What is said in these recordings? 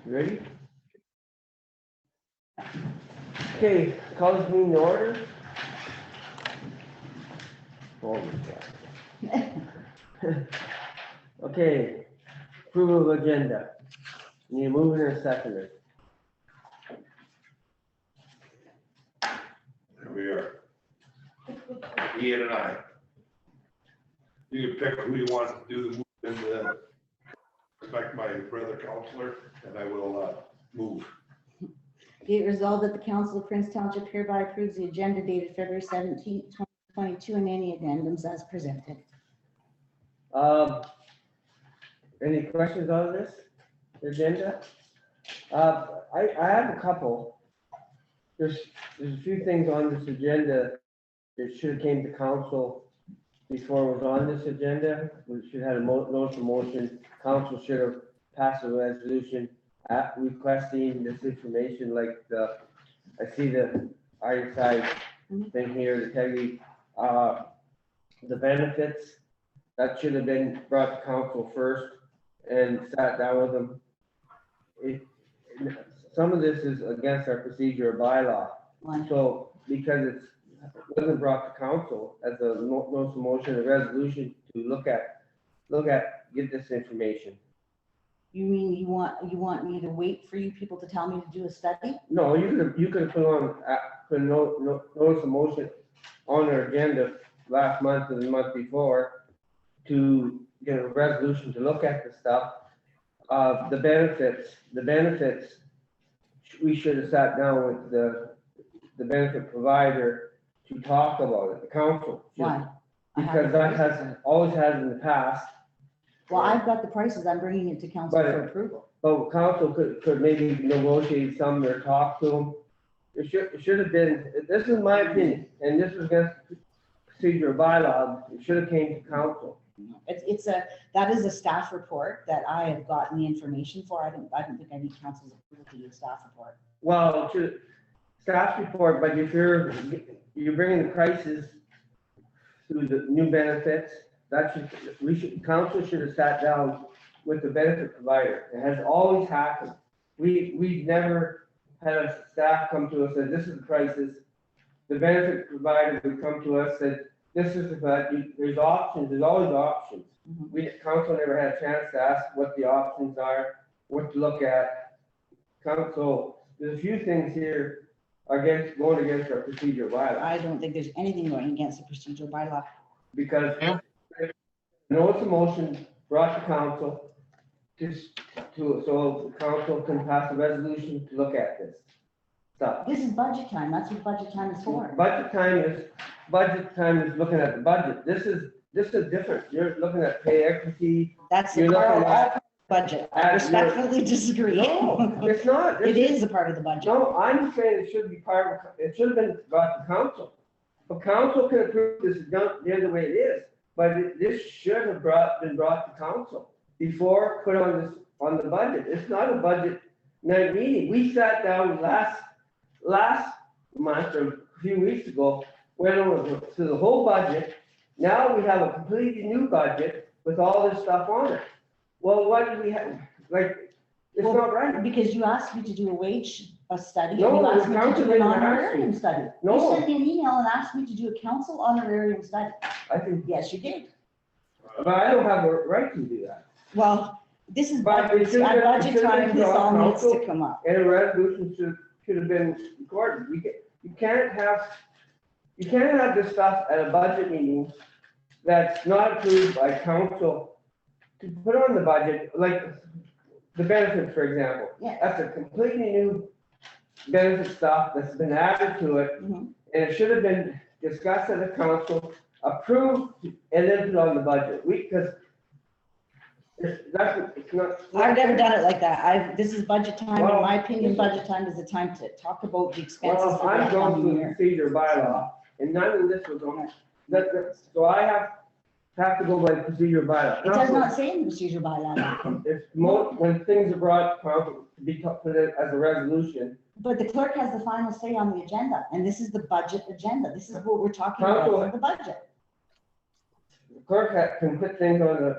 Ready? Okay, call this meeting to order. Okay, approval of agenda. Need a mover and a seconder. There we are. Ian and I. You can pick who you want to do the move and respect my brother counselor, and I will move. Be it resolved that the Council of Prince Township hereby approves the agenda dated February 17th, 2022, and any addendums as presented. Any questions on this agenda? I have a couple. There's a few things on this agenda that should have came to council before it was on this agenda. We should have a notice of motion. Council should have passed a resolution requesting this information, like I see the ISI thing here, the integrity, the benefits. That should have been brought to council first and sat down with them. Some of this is against our procedure or bylaw. So because it wasn't brought to council as a notice of motion, a resolution to look at, get this information. You mean you want me to wait for you people to tell me to do a study? No, you could put on, put a notice of motion on our agenda last month and the month before to get a resolution to look at the stuff. The benefits, we should have sat down with the benefit provider to talk about it, the council. Why? Because that always has in the past. Well, I've got the prices. I'm bringing it to council for approval. But council could maybe negotiate some or talk to them. It should have been, this is my opinion, and this is against procedure bylaw, it should have came to council. That is a staff report that I have gotten the information for. I don't think I need council's approval to do a staff report. Well, to staff report, but if you're bringing the prices through the new benefits, council should have sat down with the benefit provider. It has always happened. We never had a staff come to us and said, this is the prices. The benefit provider would come to us and said, this is the, there's options, there's always options. Council never had a chance to ask what the options are, what to look at. Council, there's a few things here going against our procedure bylaw. I don't think there's anything going against the procedural bylaw. Because notice of motion brought to council so council can pass a resolution to look at this stuff. This is budget time. That's what budget time is for. Budget time is looking at the budget. This is different. You're looking at pay equity. That's You're the part looking of at- the budget. I respectfully disagree. No, it's not. It is a part of the budget. No, I'm saying it should be it should have been brought to council. But council can approve this the way it is, but this should have been brought to council before put on the budget. It's not a budget night meeting. We sat down last month or a few weeks ago, went over to the whole budget. Now we have a completely new budget with all this stuff on it. Well, what do we have? Like, it's not right. Because you asked me to do a study. No, and you asked me to council do an didn't ask honorarium you. study. No. You sent me an email and asked me to do a council honorarium study. I think, Yes, you did. but I don't have a right to do that. Well, this is But budget, it should have- at it budget should have time, been this all brought needs to council. come up. And a resolution should have been recorded. You can't have this stuff at a budget meeting that's not approved by council to put on the budget, like the benefits, for example. Yeah. That's a completely new benefit stuff that's been added to it, Mhm. and it should have been discussed at the council, approved, and then put on the budget. Because it's not. I've never done it like that. This is budget time. In Well, my opinion, budget time is the time to talk about the expenses Well, for the I'm going upcoming through the year. procedure bylaw, and none of this was on, so I have to go by procedure bylaw. It does not say in the procedure bylaw, When things are brought to council to be put in as a resolution, but the clerk has the final say on the agenda, and this is the budget agenda. This is what we're talking about Council- for the budget. the clerk can put things on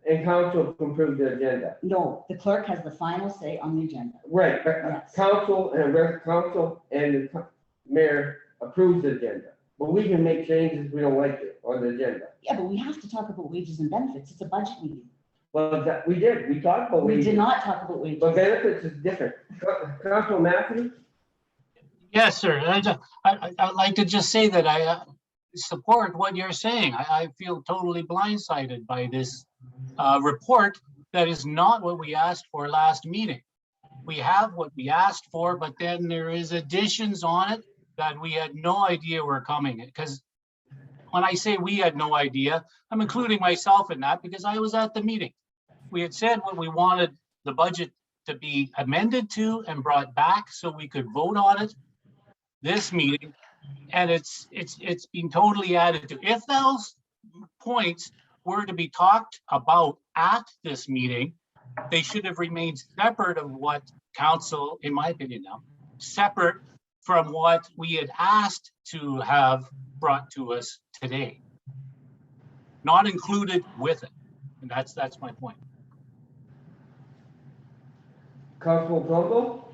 and council approved the agenda. No, the clerk has the final say on the agenda. Right, but Yes. council and the mayor approves the agenda, but we can make changes if we don't like it on the agenda. Yeah, but we have to talk about wages and benefits. It's a budget meeting. Well, that, we talked about We wages. did not talk about wages. But benefits is different. Council Matthews? Yes, sir. I'd like to just say that I support what you're saying. I feel totally blindsided by this report that is not what we asked for last meeting. We have what we asked for, but then there is additions on it that we had no idea were coming. Because when I say we had no idea, I'm including myself in that because I was at the meeting. We had said what we wanted the budget to be amended to and brought back so we could vote on it this meeting. And it's been totally added to. If those points were to be talked about at this meeting, they should have remained separate of what council, in my opinion now, separate from what we had asked to have brought to us today. Not included with it. And that's my point. Council Trumbull?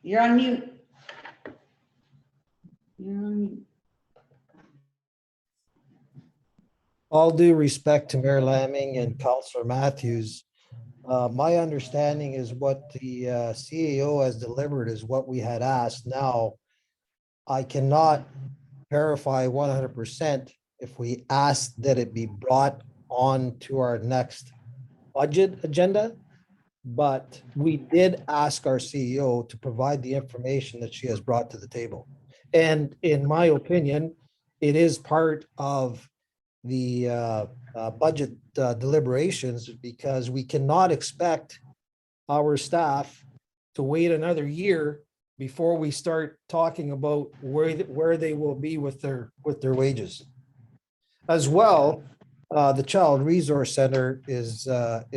You're on mute. You're on mute. All due respect to Mayor Lamming and Councillor Matthews, my understanding is what the CAO has delivered is what we had asked. Now, I cannot verify 100% if we asked that it be brought on to our next budget agenda, but we did ask our CEO to provide the information that she has brought to the table. And in my opinion, it is part of the budget deliberations because we cannot expect our staff to wait another year before we start talking about where they will be with their wages. As well, the Child Resource Center is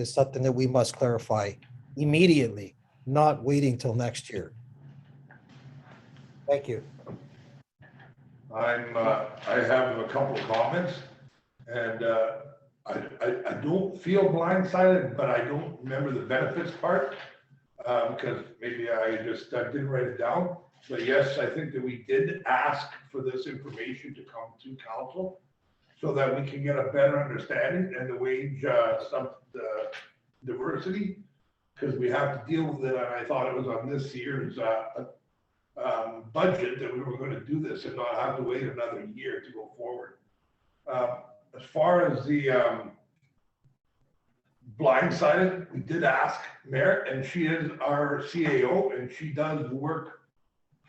something that we must clarify immediately, not waiting till next year. Thank you. I have a couple of comments, and I don't feel blindsided, but I don't remember the benefits part, because maybe I just didn't write it down. But yes, I think that we did ask for this information to come to council so that we can get a better understanding and the wage, the diversity, because we have to deal with it. And I thought it was on this year's budget that we were going to do this and not have to wait another year to go forward. As far as the blindsided, we did ask Mayor, and she is our CAO, and she does work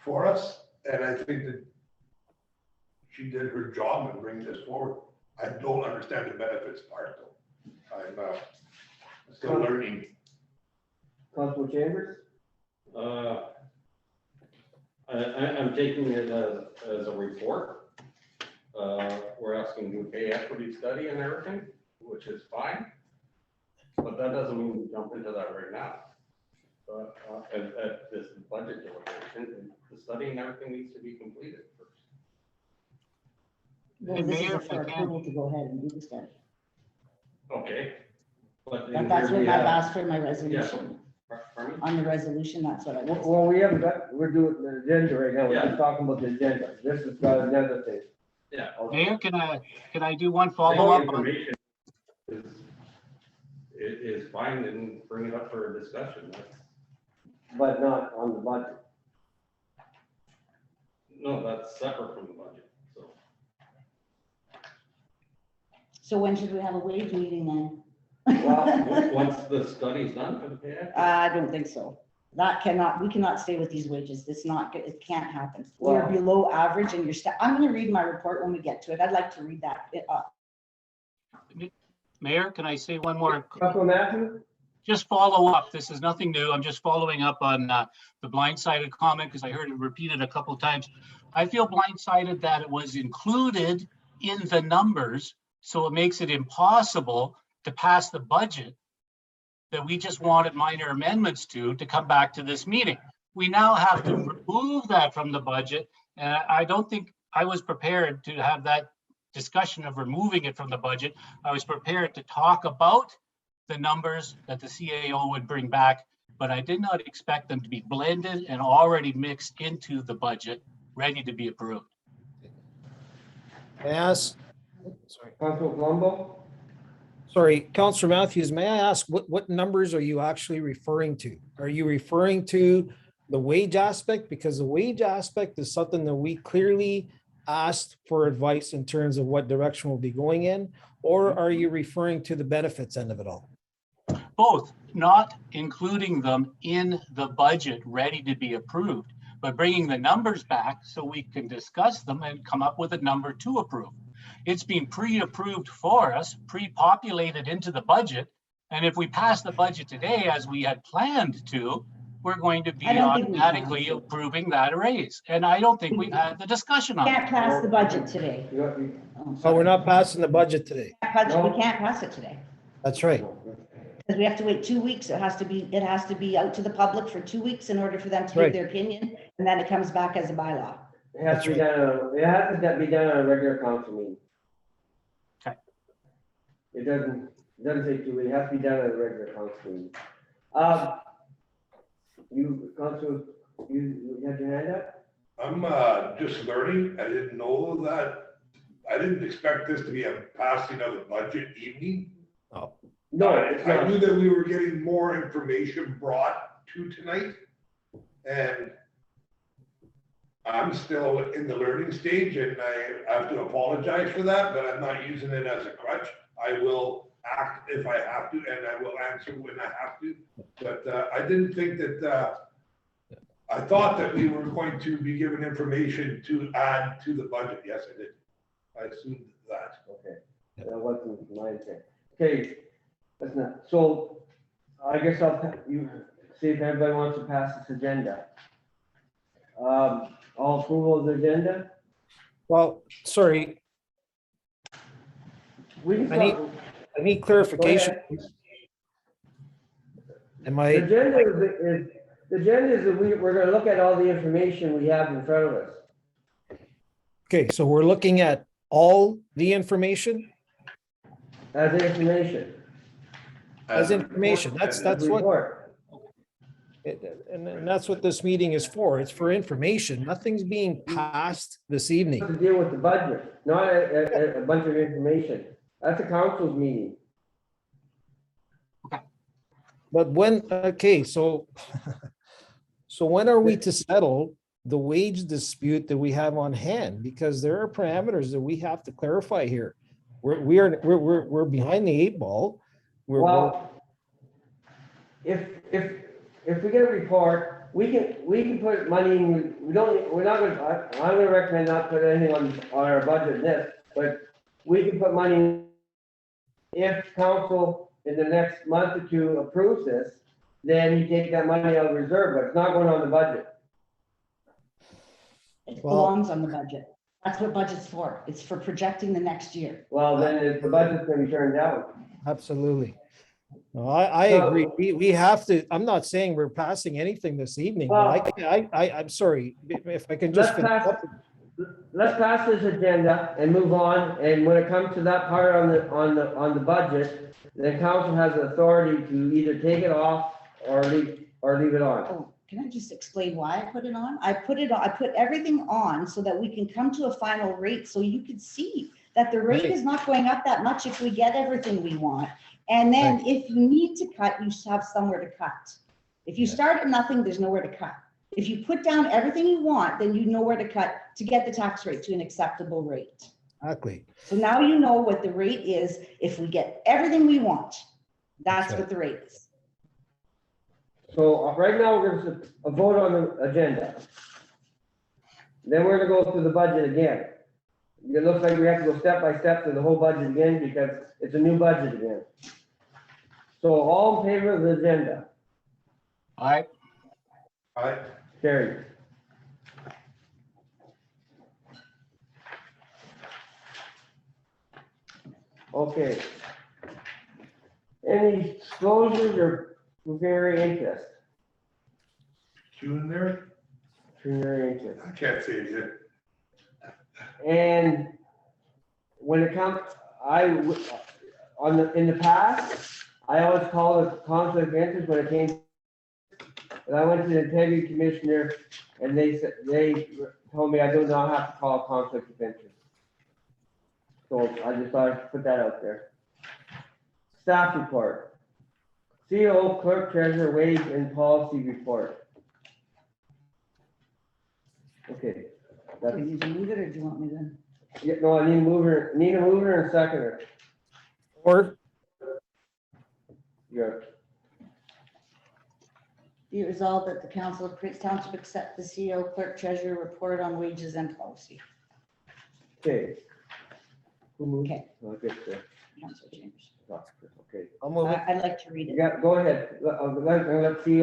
for us. And I think that she did her job in bringing this forward. I don't understand the benefits part, though. I'm still learning. Council Chambers? I'm taking it as a report. We're asking to pay equity study and everything, which is fine. But that doesn't mean we jump into that right now. At this budget deliberation, the study and everything needs to be completed first. Well, this Mayor, is for if I can. approval to go ahead and do the study. Okay. But But that's what I've asked for my resolution. Pardon me? On the resolution, that's what I was. Well, we haven't got, we're doing the agenda right now. We're Yeah. just talking about the agenda. This is got another thing. Yeah. Mayor, can I do one follow-up? Information is fine and bring it up for a discussion. But not on the budget. No, that's separate from the budget, so. So when should we have a wage meeting then? Well, Once the study's done for the pay equity. I don't think so. We cannot stay with these wages. It's not good. It can't happen. We're Wow. below average and I'm gonna read my report when we get to it. I'd like to read that. Mayor, can I say one more? Council Matthews? Just follow up. This is nothing new. I'm just following up on the blindsided comment because I heard it repeated a couple of times. I feel blindsided that it was included in the numbers, so it makes it impossible to pass the budget that we just wanted minor amendments to come back to this meeting. We now have to remove that from the budget, and I don't think I was prepared to have that discussion of removing it from the budget. I was prepared to talk about the numbers that the CAO would bring back, but I did not expect them to be blended and already mixed into the budget, ready to be approved. May I ask, Councilor Colombo? sorry, Councillor Matthews, may I ask, what numbers are you actually referring to? Are you referring to the wage aspect? Because the wage aspect is something that we clearly asked for advice in terms of what direction we'll be going in, or are you referring to the benefits end of it all? Both, not including them in the budget ready to be approved, but bringing the numbers back so we can discuss them and come up with a number to approve. It's been pre-approved for us, pre-populated into the budget. And if we pass the budget today, as we had planned to, we're going to be I don't think we automatically can. approving that raise. And I don't think we've had the discussion on it. Can't pass the budget today. Oh, Oh, we're not passing the budget today. We can't pass it today. That's right. Because we have to wait 2 weeks. It has to be out to the public for 2 weeks in order for them to Right. give their opinion, and then it comes back as a bylaw. It has to be done, it has to be done on a regular council meeting. Okay. It doesn't say 2 weeks, it has to be done at a regular council meeting. Council, you had your hand up? I'm just learning. I didn't know that. I didn't expect this to be a passing of the budget evening. No, it's I not. knew that we were getting more information brought to tonight. And I'm still in the learning stage, and I have to apologize for that, but I'm not using it as a crutch. I will act if I have to, and I will answer when I have to. But I didn't think that, I thought that we were going to be given information to add to the budget. Yes, I did. I assumed that. Okay, that wasn't my intent. Okay, that's not, so I guess you see if everybody wants to pass this agenda. All approval of the agenda? Well, sorry, We can I start- I need clarification. Am The I, agenda is that we're gonna look at all the information we have in front of us. okay, so we're looking at all the information As information. as information. That's what, Report. and that's what this meeting is for. It's for information. Nothing's being passed this evening. To deal with the budget, not a bunch of information. That's a council's meeting. But when, okay, so, so when are we to settle the wage dispute that we have on hand? Because there are parameters that we have to clarify here. We're behind the 8 ball. We're, Well, if we get a report, we can put money in, we're not gonna, I'm gonna recommend not put anything on our budget this, but we can put money in. If council in the next month or two approves this, then you take that money out of reserve, but it's not going on the budget. It Well- belongs on the budget. That's what budget's for. It's for projecting the next year. Well, then the budget's gonna be turned down. absolutely. No, I So- agree. We have to, I'm not saying we're passing anything this evening, but I'm sorry, if I can just. Let's finish pass- up. Let's pass this agenda and move on, and when it comes to that part on the budget, the council has the authority to either take it off or leave it on. Oh, can I just explain why I put it on? I put everything on so that we can come to a final rate, so you can see that the rate Right. is not going up that much if we get everything we want. And then if you need to cut, you have somewhere to cut. If you start at nothing, there's nowhere to cut. If you put down everything you want, then you know where to cut to get the tax rate to an acceptable rate. Exactly. So now you know what the rate is if we get everything we want. That's That's right. what the rate is. So right now, we're gonna vote on the agenda. Then we're gonna go through the budget again. It looks like we have to go step by step through the whole budget again because it's a new budget again. So all in favor of the agenda? All right, Carried. Okay. Any disclosures or pecuniary interest? You in there? Pecuniary interest. I can't say it yet. And when it comes, in the past, I always called it conflict of interest when it came. And I went to the integrity commissioner and they told me I do not have to call conflict of interest. So I just thought I'd put that out there. Staff report. CEO, clerk, treasurer, wage and policy report. Okay. Do you need to move it or do you want me to? Yeah, no, I need a mover and seconder. Or Yeah. Be it resolved that the council of Prince Township accept the CEO, clerk, treasurer report on wages and policy. Okay. Who moved? Okay. I'll get the, Councilor Chambers. okay. I'll move it. I'd like to read it. Yeah, go ahead. Let's see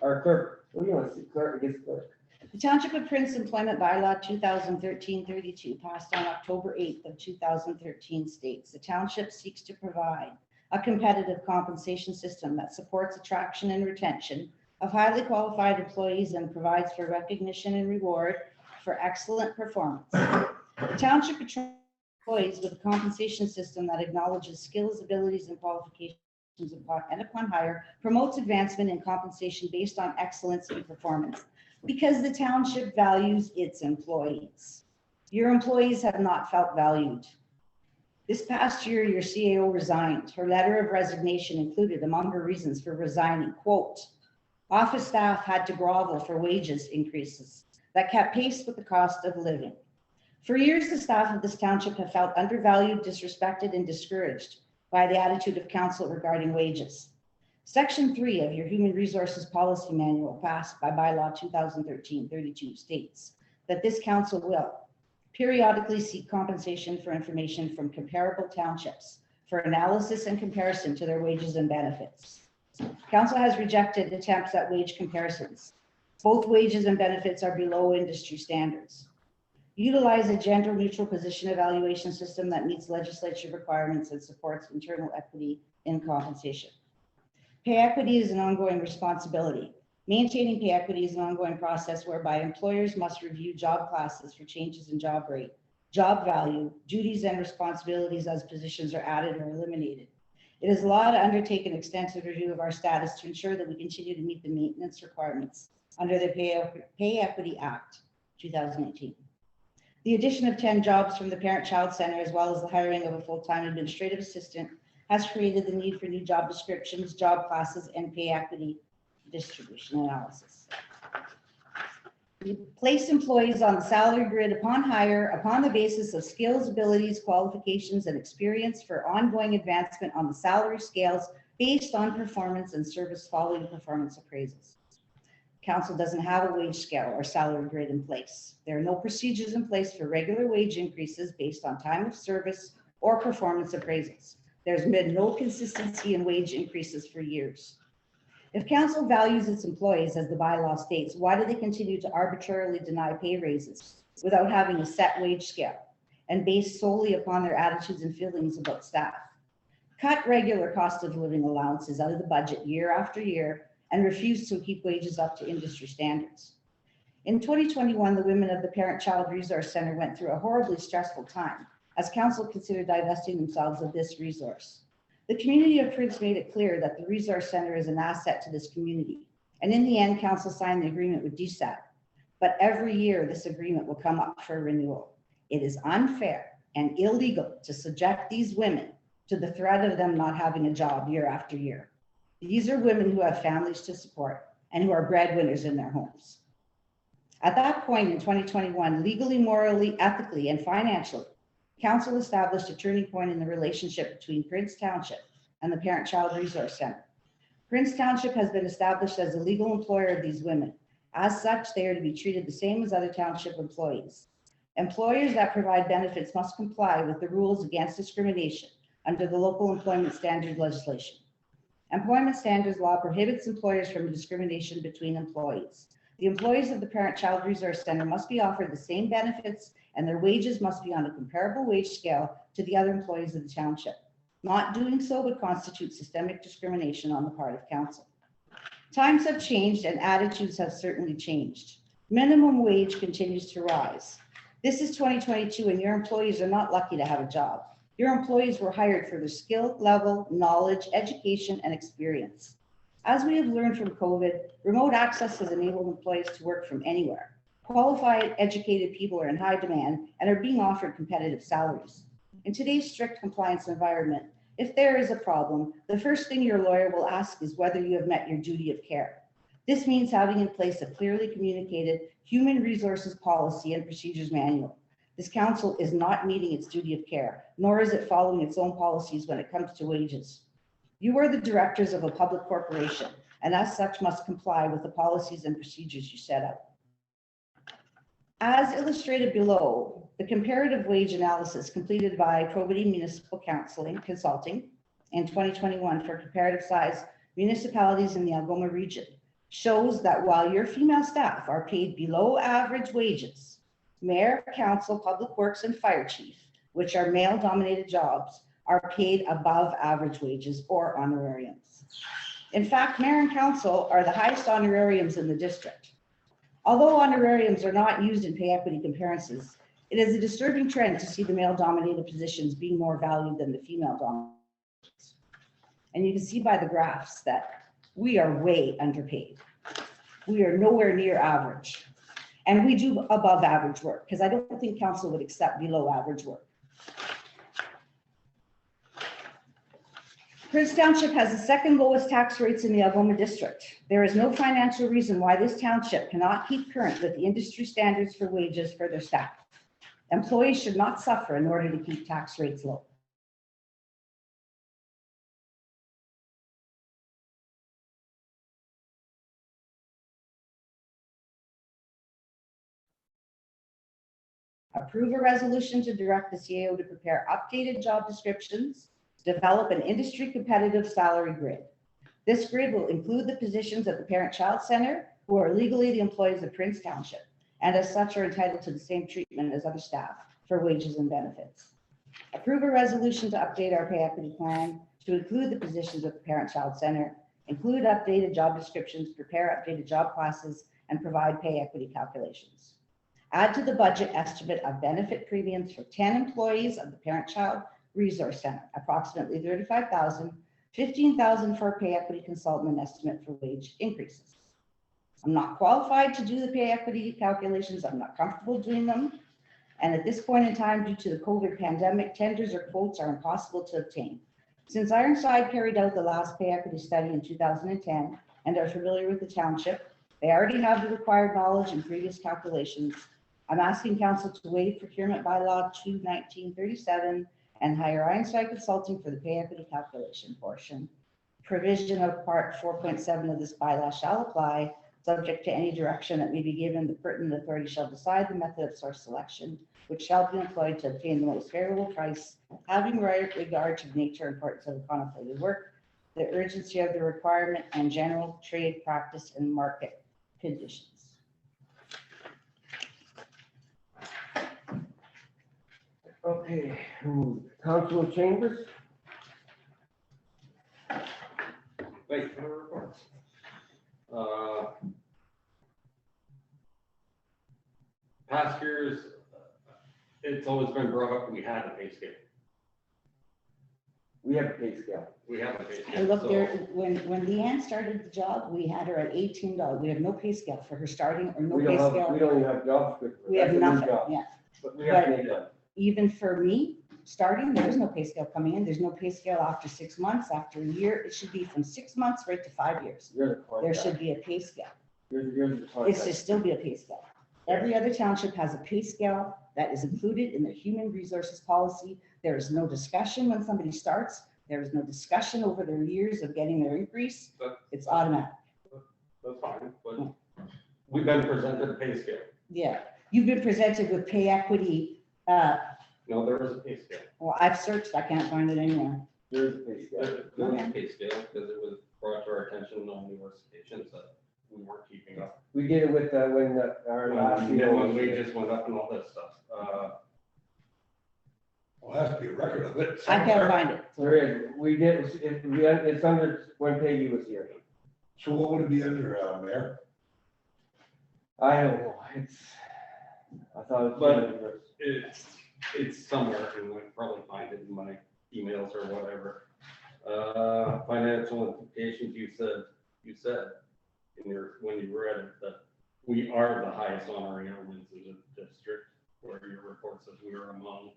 our clerk. What do you want to see? Clerk, I guess clerk. The Township of Prince Employment Bylaw 2013-32 passed on October 8th of 2013 states the township seeks to provide a competitive compensation system that supports attraction and retention of highly qualified employees and provides for recognition and reward for excellent performance. The township attracts employees with a compensation system that acknowledges skills, abilities, and qualifications and upon hire promotes advancement and compensation based on excellence in performance. Because the township values its employees. Your employees have not felt valued. This past year, your CAO resigned. Her letter of resignation included among her reasons for resigning, quote, office staff had to grovel for wages increases that kept pace with the cost of living. For years, the staff of this township have felt undervalued, disrespected, and discouraged by the attitude of council regarding wages. Section 3 of your Human Resources Policy Manual passed by Bylaw 2013-32 states that this council will periodically seek compensation for information from comparable townships for analysis and comparison to their wages and benefits. Council has rejected attempts at wage comparisons. Both wages and benefits are below industry standards. Utilize a gender-neutral position evaluation system that meets legislature requirements and supports internal equity in compensation. Pay equity is an ongoing responsibility. Maintaining pay equity is an ongoing process whereby employers must review job classes for changes in job rate, job value, duties and responsibilities as positions are added or eliminated. It is law to undertake an extensive review of our status to ensure that we continue to meet the maintenance requirements under the Pay Equity Act 2018. The addition of 10 jobs from the Parent-Child Center, as well as the hiring of a full-time administrative assistant, has created the need for new job descriptions, job classes, and pay equity distribution analysis. We place employees on the salary grid upon hire upon the basis of skills, abilities, qualifications, and experience for ongoing advancement on the salary scales based on performance and service following performance appraisals. Council doesn't have a wage scale or salary grid in place. There are no procedures in place for regular wage increases based on time of service or performance appraisals. There's been no consistency in wage increases for years. If council values its employees, as the bylaw states, why do they continue to arbitrarily deny pay raises without having a set wage scale and based solely upon their attitudes and feelings about staff? Cut regular cost of living allowances out of the budget year after year and refuse to keep wages up to industry standards. In 2021, the women of the Parent-Child Resource Center went through a horribly stressful time as council considered divesting themselves of this resource. The community of Prince made it clear that the resource center is an asset to this community. And in the end, council signed the agreement with DSAT. But every year this agreement will come up for renewal. It is unfair and illegal to subject these women to the threat of them not having a job year after year. These are women who have families to support and who are breadwinners in their homes. At that point in 2021, legally, morally, ethically, and financially, council established a turning point in the relationship between Prince Township and the Parent-Child Resource Center. Prince Township has been established as a legal employer of these women. As such, they are to be treated the same as other township employees. Employers that provide benefits must comply with the rules against discrimination under the local employment standard legislation. Employment standards law prohibits employers from discrimination between employees. The employees of the Parent-Child Resource Center must be offered the same benefits and their wages must be on a comparable wage scale to the other employees of the township. Not doing so would constitute systemic discrimination on the part of council. Times have changed and attitudes have certainly changed. Minimum wage continues to rise. This is 2022 and your employees are not lucky to have a job. Your employees were hired for their skill level, knowledge, education, and experience. As we have learned from COVID, remote access has enabled employees to work from anywhere. Qualified, educated people are in high demand and are being offered competitive salaries. In today's strict compliance environment, if there is a problem, the first thing your lawyer will ask is whether you have met your duty of care. This means having in place a clearly communicated human resources policy and procedures manual. This council is not meeting its duty of care, nor is it following its own policies when it comes to wages. You are the directors of a public corporation, and as such must comply with the policies and procedures you set out. As illustrated below, the comparative wage analysis completed by Probity Municipal Consulting in 2021 for comparative size municipalities in the Algoma region shows that while your female staff are paid below average wages, mayor, council, public works, and fire chief, which are male-dominated jobs, are paid above average wages or honorariums. In fact, mayor and council are the highest honorariums in the district. Although honorariums are not used in pay equity comparisons, it is a disturbing trend to see the male-dominated positions being more valued than the female-dominated. And you can see by the graphs that we are way underpaid. We are nowhere near average. And we do above average work, because I don't think council would accept below average work. Prince Township has the second lowest tax rates in the Algoma district. There is no financial reason why this township cannot keep current with the industry standards for wages for their staff. Employees should not suffer in order to keep tax rates low. Approve a resolution to direct the CAO to prepare updated job descriptions, develop an industry competitive salary grid. This grid will include the positions at the Parent-Child Center who are legally the employees of Prince Township and as such are entitled to the same treatment as other staff for wages and benefits. Approve a resolution to update our pay equity plan to include the positions at the Parent-Child Center, include updated job descriptions, prepare updated job classes, and provide pay equity calculations. Add to the budget estimate of benefit premiums for 10 employees of the Parent-Child Resource Center, approximately $35,000, $15,000 for a pay equity consultant and estimate for wage increases. I'm not qualified to do the pay equity calculations. I'm not comfortable doing them. And at this point in time, due to the COVID pandemic, tenders or quotes are impossible to obtain. Since Ironside carried out the last pay equity study in 2010 and are familiar with the township, they already have the required knowledge and previous calculations. I'm asking council to waive procurement bylaw 2/1937 and hire Ironside Consulting for the pay equity calculation portion. Provision of part 4.7 of this bylaw shall apply, subject to any direction that may be given. The pertinent authority shall decide the method of source selection, which shall be employed to obtain the most favorable price, having regard to the nature and importance of the contemplated work, the urgency of the requirement, and general trade practice and market conditions. Okay, Councilor Chambers? Wait for the reports. Past years, it's always been brought up, we had a pay scale. We have a pay scale. We have a pay I scale. looked So- there, when Leanne started the job, we had her at $18. We have no pay scale for her starting or no We pay don't scale. even have job description. We have That's a new nothing, job. yeah. But we have to But- make one. Even for me, starting, there's no pay scale coming in. There's no pay scale after 6 months, after a year. It should be from 6 months right to 5 years. You're the There contract. should be a pay scale. You're the It contract. should still be a pay scale. Every other township has a pay scale that is included in their human resources policy. There is no discussion when somebody starts. There is no discussion over their years of getting their increase. But- It's automatic. That's fine, but we've been presented a pay scale. Yeah. You've been presented with pay equity. No, there is a pay scale. Well, I've searched, I can't find it anywhere. There's a pay scale. There was a pay scale because it was brought to our attention on numerous occasions that we weren't keeping up. We did it with, when our last. Minimum wages went up and all that stuff. Well, there has to be a record of it. I can't find it. There is, we did, it's under when Peggy was here. So what would it be under, Mayor? I don't know, I thought it But- was. It's somewhere, and I probably find it in my emails or whatever. Financial implications, you said in when you read it, that we are the highest honorary elements in the district, where your report says we are among.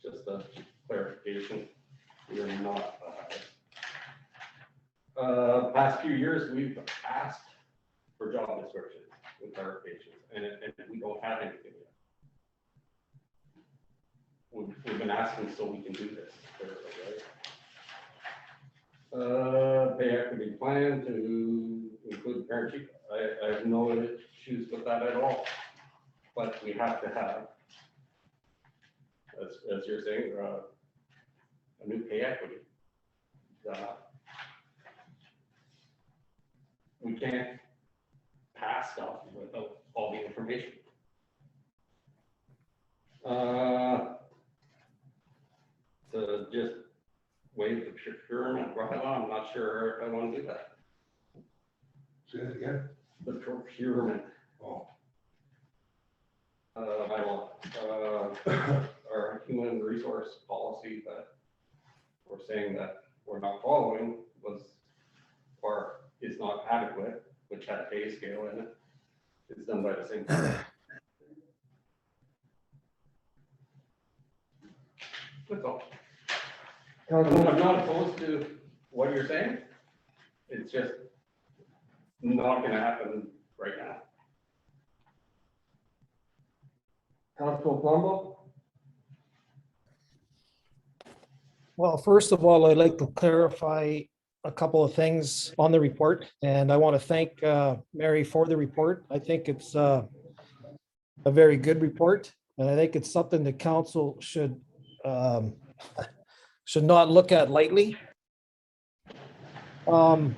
Just a clarification, we are not the highest. Past few years, we've asked for job descriptions and clarifications, and we don't have anything yet. We've been asking so we can do this, right? Pay equity plan to include parent chief, I have no issues with that at all. But we have to have, as you're saying, a new pay equity. We can't pass stuff without all the information. To just waive the procurement bylaw, I'm not sure if I want to do that. Say it again. The procurement Oh, bylaw, our human resource policy that we're saying that we're not following was, or is not adequate, which had a pay scale in it. It's done by the same person. That's all. I'm not opposed to what you're saying. It's just not gonna happen right now. Councilor Plumbo? Well, first of all, I'd like to clarify a couple of things on the report, and I want to thank Mary for the report. I think it's a very good report, and I think it's something the council should not look at lightly. The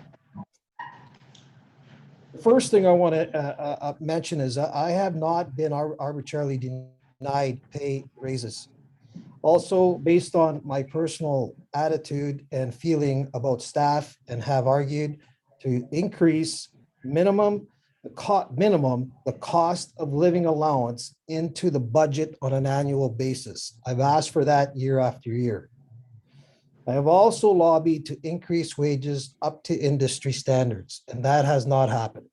first thing I want to mention is I have not been arbitrarily denied pay raises. Also, based on my personal attitude and feeling about staff, and have argued to increase the cost of living allowance into the budget on an annual basis. I've asked for that year after year. I have also lobbied to increase wages up to industry standards, and that has not happened.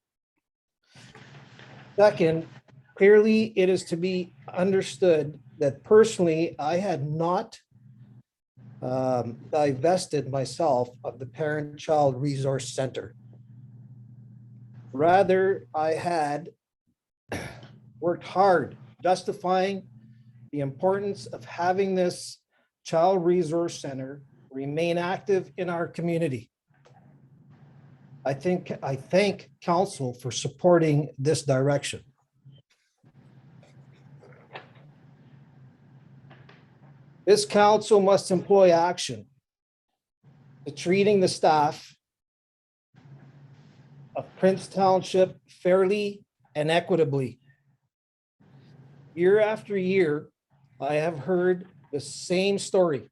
Second, clearly it is to be understood that personally, I had not divested myself of the Parent-Child Resource Center. Rather, I had worked hard justifying the importance of having this Child Resource Center remain active in our community. I thank council for supporting this direction. This council must employ action to treating the staff of Prince Township fairly and equitably. Year after year, I have heard the same story.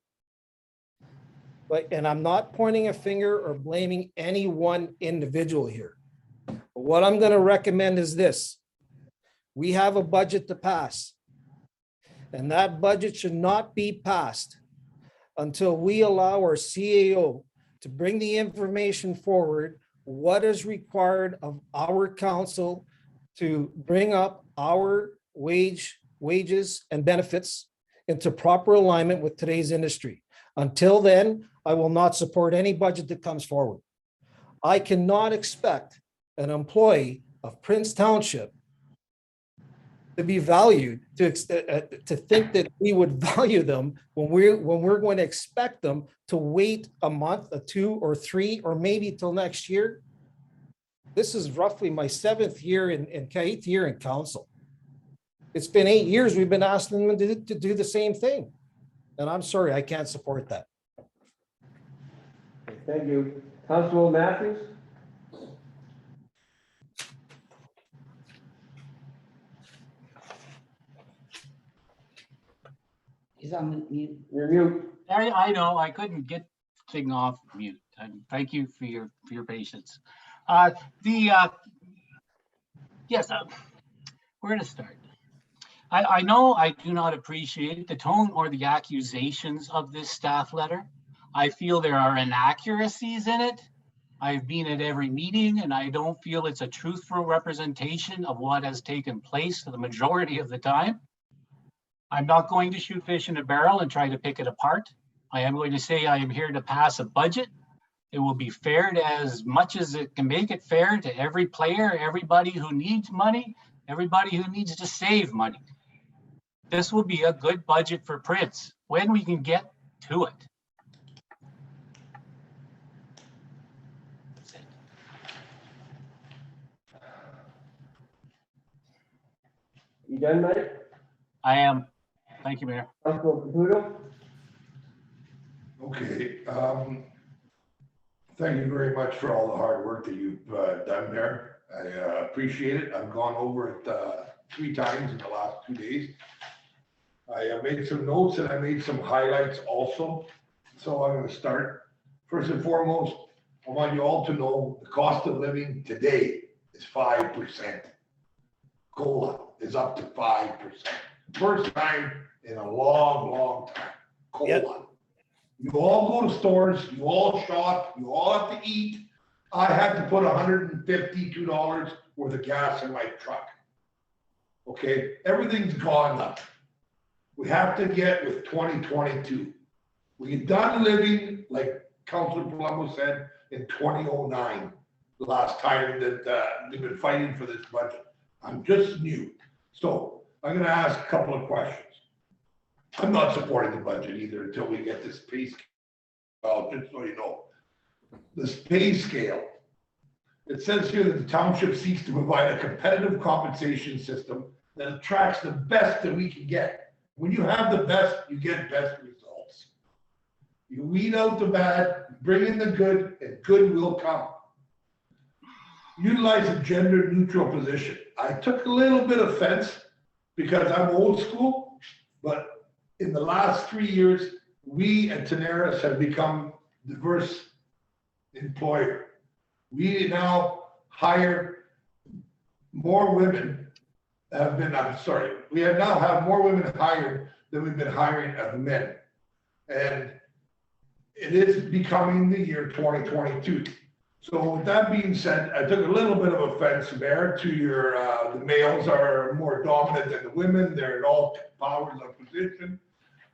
And I'm not pointing a finger or blaming any one individual here. But what I'm going to recommend is this. We have a budget to pass. And that budget should not be passed until we allow our CAO to bring the information forward, what is required of our council to bring up our wages and benefits into proper alignment with today's industry. Until then, I will not support any budget that comes forward. I cannot expect an employee of Prince Township to be valued, to think that we would value them when we're going to expect them to wait a month, or 2 or 3, or maybe till next year. This is roughly my 7th year in 8th year in council. It's been 8 years we've been asking them to do the same thing. And I'm sorry, I can't support that. Thank you. Councilor Matthews? He's on mute. You're mute. I know, I couldn't get thing off mute. Thank you for your patience. Yes, where to start? I know I do not appreciate the tone or the accusations of this staff letter. I feel there are inaccuracies in it. I've been at every meeting and I don't feel it's a truthful representation of what has taken place for the majority of the time. I'm not going to shoot fish in a barrel and try to pick it apart. I am going to say I am here to pass a budget. It will be fair to as much as it can make it fair to every player, everybody who needs money, everybody who needs to save money. This will be a good budget for Prince when we can get to it. That's it. You done, Mike? I am. Thank you, Mayor. Councilor Caputo? Okay, thank you very much for all the hard work that you've done there. I appreciate it. I've gone over it 3 times in the last 2 days. I made some notes and I made some highlights also. So I'm gonna start. First and foremost, I want you all to know the cost of living today is 5%. COLA is up to 5%. First time in a long, long time. COLA. Yep. You all go to stores, you all shop, you all have to eat. I had to put $152 worth of gas in my truck. Okay, everything's gone up. We have to get with 2022. We're done living, like Councilor Palumbo said, in 2009, the last time that we've been fighting for this budget. I'm just new. So I'm gonna ask a couple of questions. I'm not supporting the budget either until we get this pay scale. Well, just so you know, this pay scale. It says here that the township seeks to provide a competitive compensation system that attracts the best that we can get. When you have the best, you get best results. You weed out the bad, bring in the good, and good will come. Utilize a gender neutral position. I took a little bit of offense because I'm old school, but in the last 3 years, we at Tenaris have become diverse employer. We now hire more women we now have more women hired than we've been hiring of men. And it is becoming the year 2022. So with that being said, I took a little bit of offense there to your, the males are more dominant than the women. They're in all powers of position.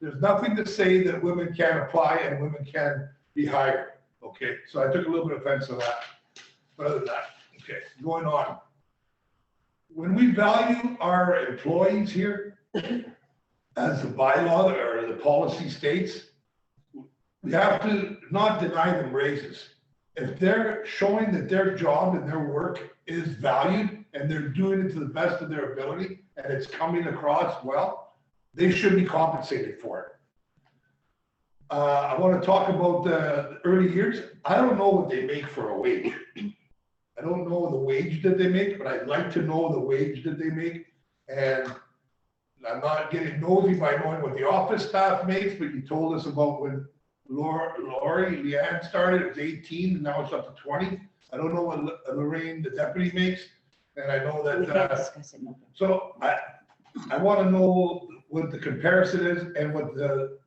There's nothing to say that women can't apply and women can be hired. Okay, so I took a little bit of offense to that. But other than that, okay, going on. When we value our employees here, as the bylaw or the policy states, we have to not deny them raises. If they're showing that their job and their work is valued and they're doing it to the best of their ability and it's coming across well, they should be compensated for it. I want to talk about the early years. I don't know what they make for a wage. I don't know the wage that they make, but I'd like to know the wage that they make. And I'm not getting nosy by knowing what the office staff makes, but you told us about when Leanne started, it was 18, and now it's up to 20. I don't know what Lorraine, the deputy, makes. And I know We that, can't discuss it. No. so I want to know what the comparison is and what the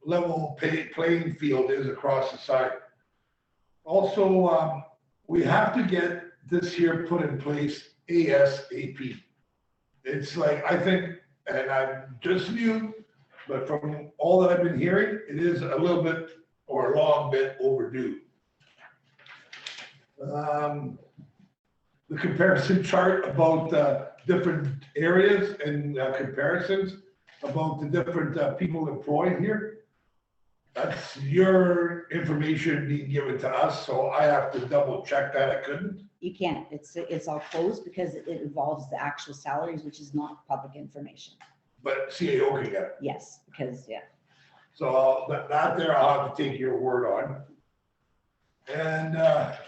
level playing field is across the side. Also, we have to get this here put in place ASAP. It's like, I think, and I'm just new, but from all that I've been hearing, it is a little bit or a long bit overdue. The comparison chart about different areas and comparisons about the different people employed here. That's your information being given to us, so I have to double check that. I couldn't. You can't. It's all closed because it involves the actual salaries, which is not public information. But CAO can get it. Yes, because, yeah. So that there, I'll have to take your word on. And at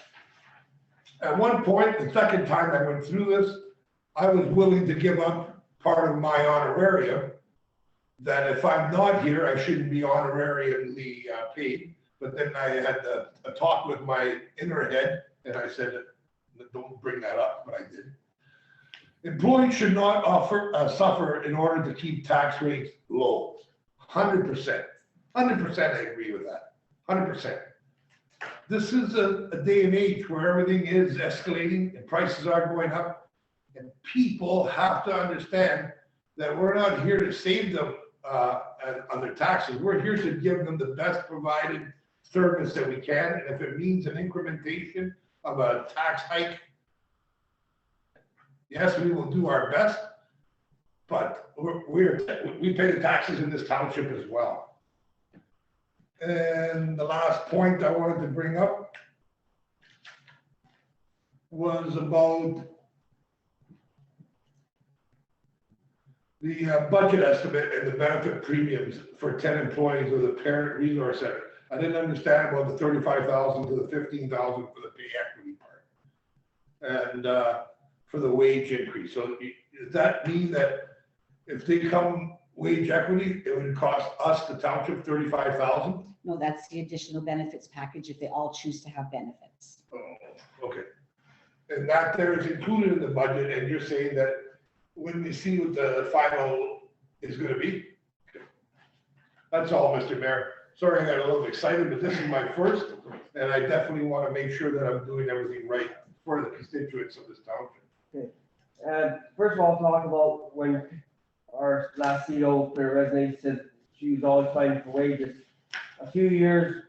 one point, the second time I went through this, I was willing to give up part of my honorarium, that if I'm not here, I shouldn't be honorariumly paid. But then I had a talk with my inner head, and I said, don't bring that up, but I did. Employees should not suffer in order to keep tax rates low. 100%. 100% I agree with that. 100%. This is a day and age where everything is escalating and prices are going up. And people have to understand that we're not here to save them on their taxes. We're here to give them the best provided service that we can. And if it means an incrementation of a tax hike, yes, we will do our best, but we pay the taxes in this township as well. And the last point I wanted to bring up was about the budget estimate and the benefit premiums for 10 employees of the parent resource center. I didn't understand about the 35,000 to the 15,000 for the pay equity part. And for the wage increase. So does that mean that if they come wage equity, it would cost us, the township, 35,000? No, that's the additional benefits package if they all choose to have benefits. Oh, okay. And that there is included in the budget, and you're saying that when we see what the final is gonna be? That's all, Mr. Mayor. Sorry, I got a little excited, but this is my first, and I definitely wanna make sure that I'm doing everything right for the constituents of this township. And first of all, talk about when our last CEO, Claire Resnay, said she was always fighting for wages. A few years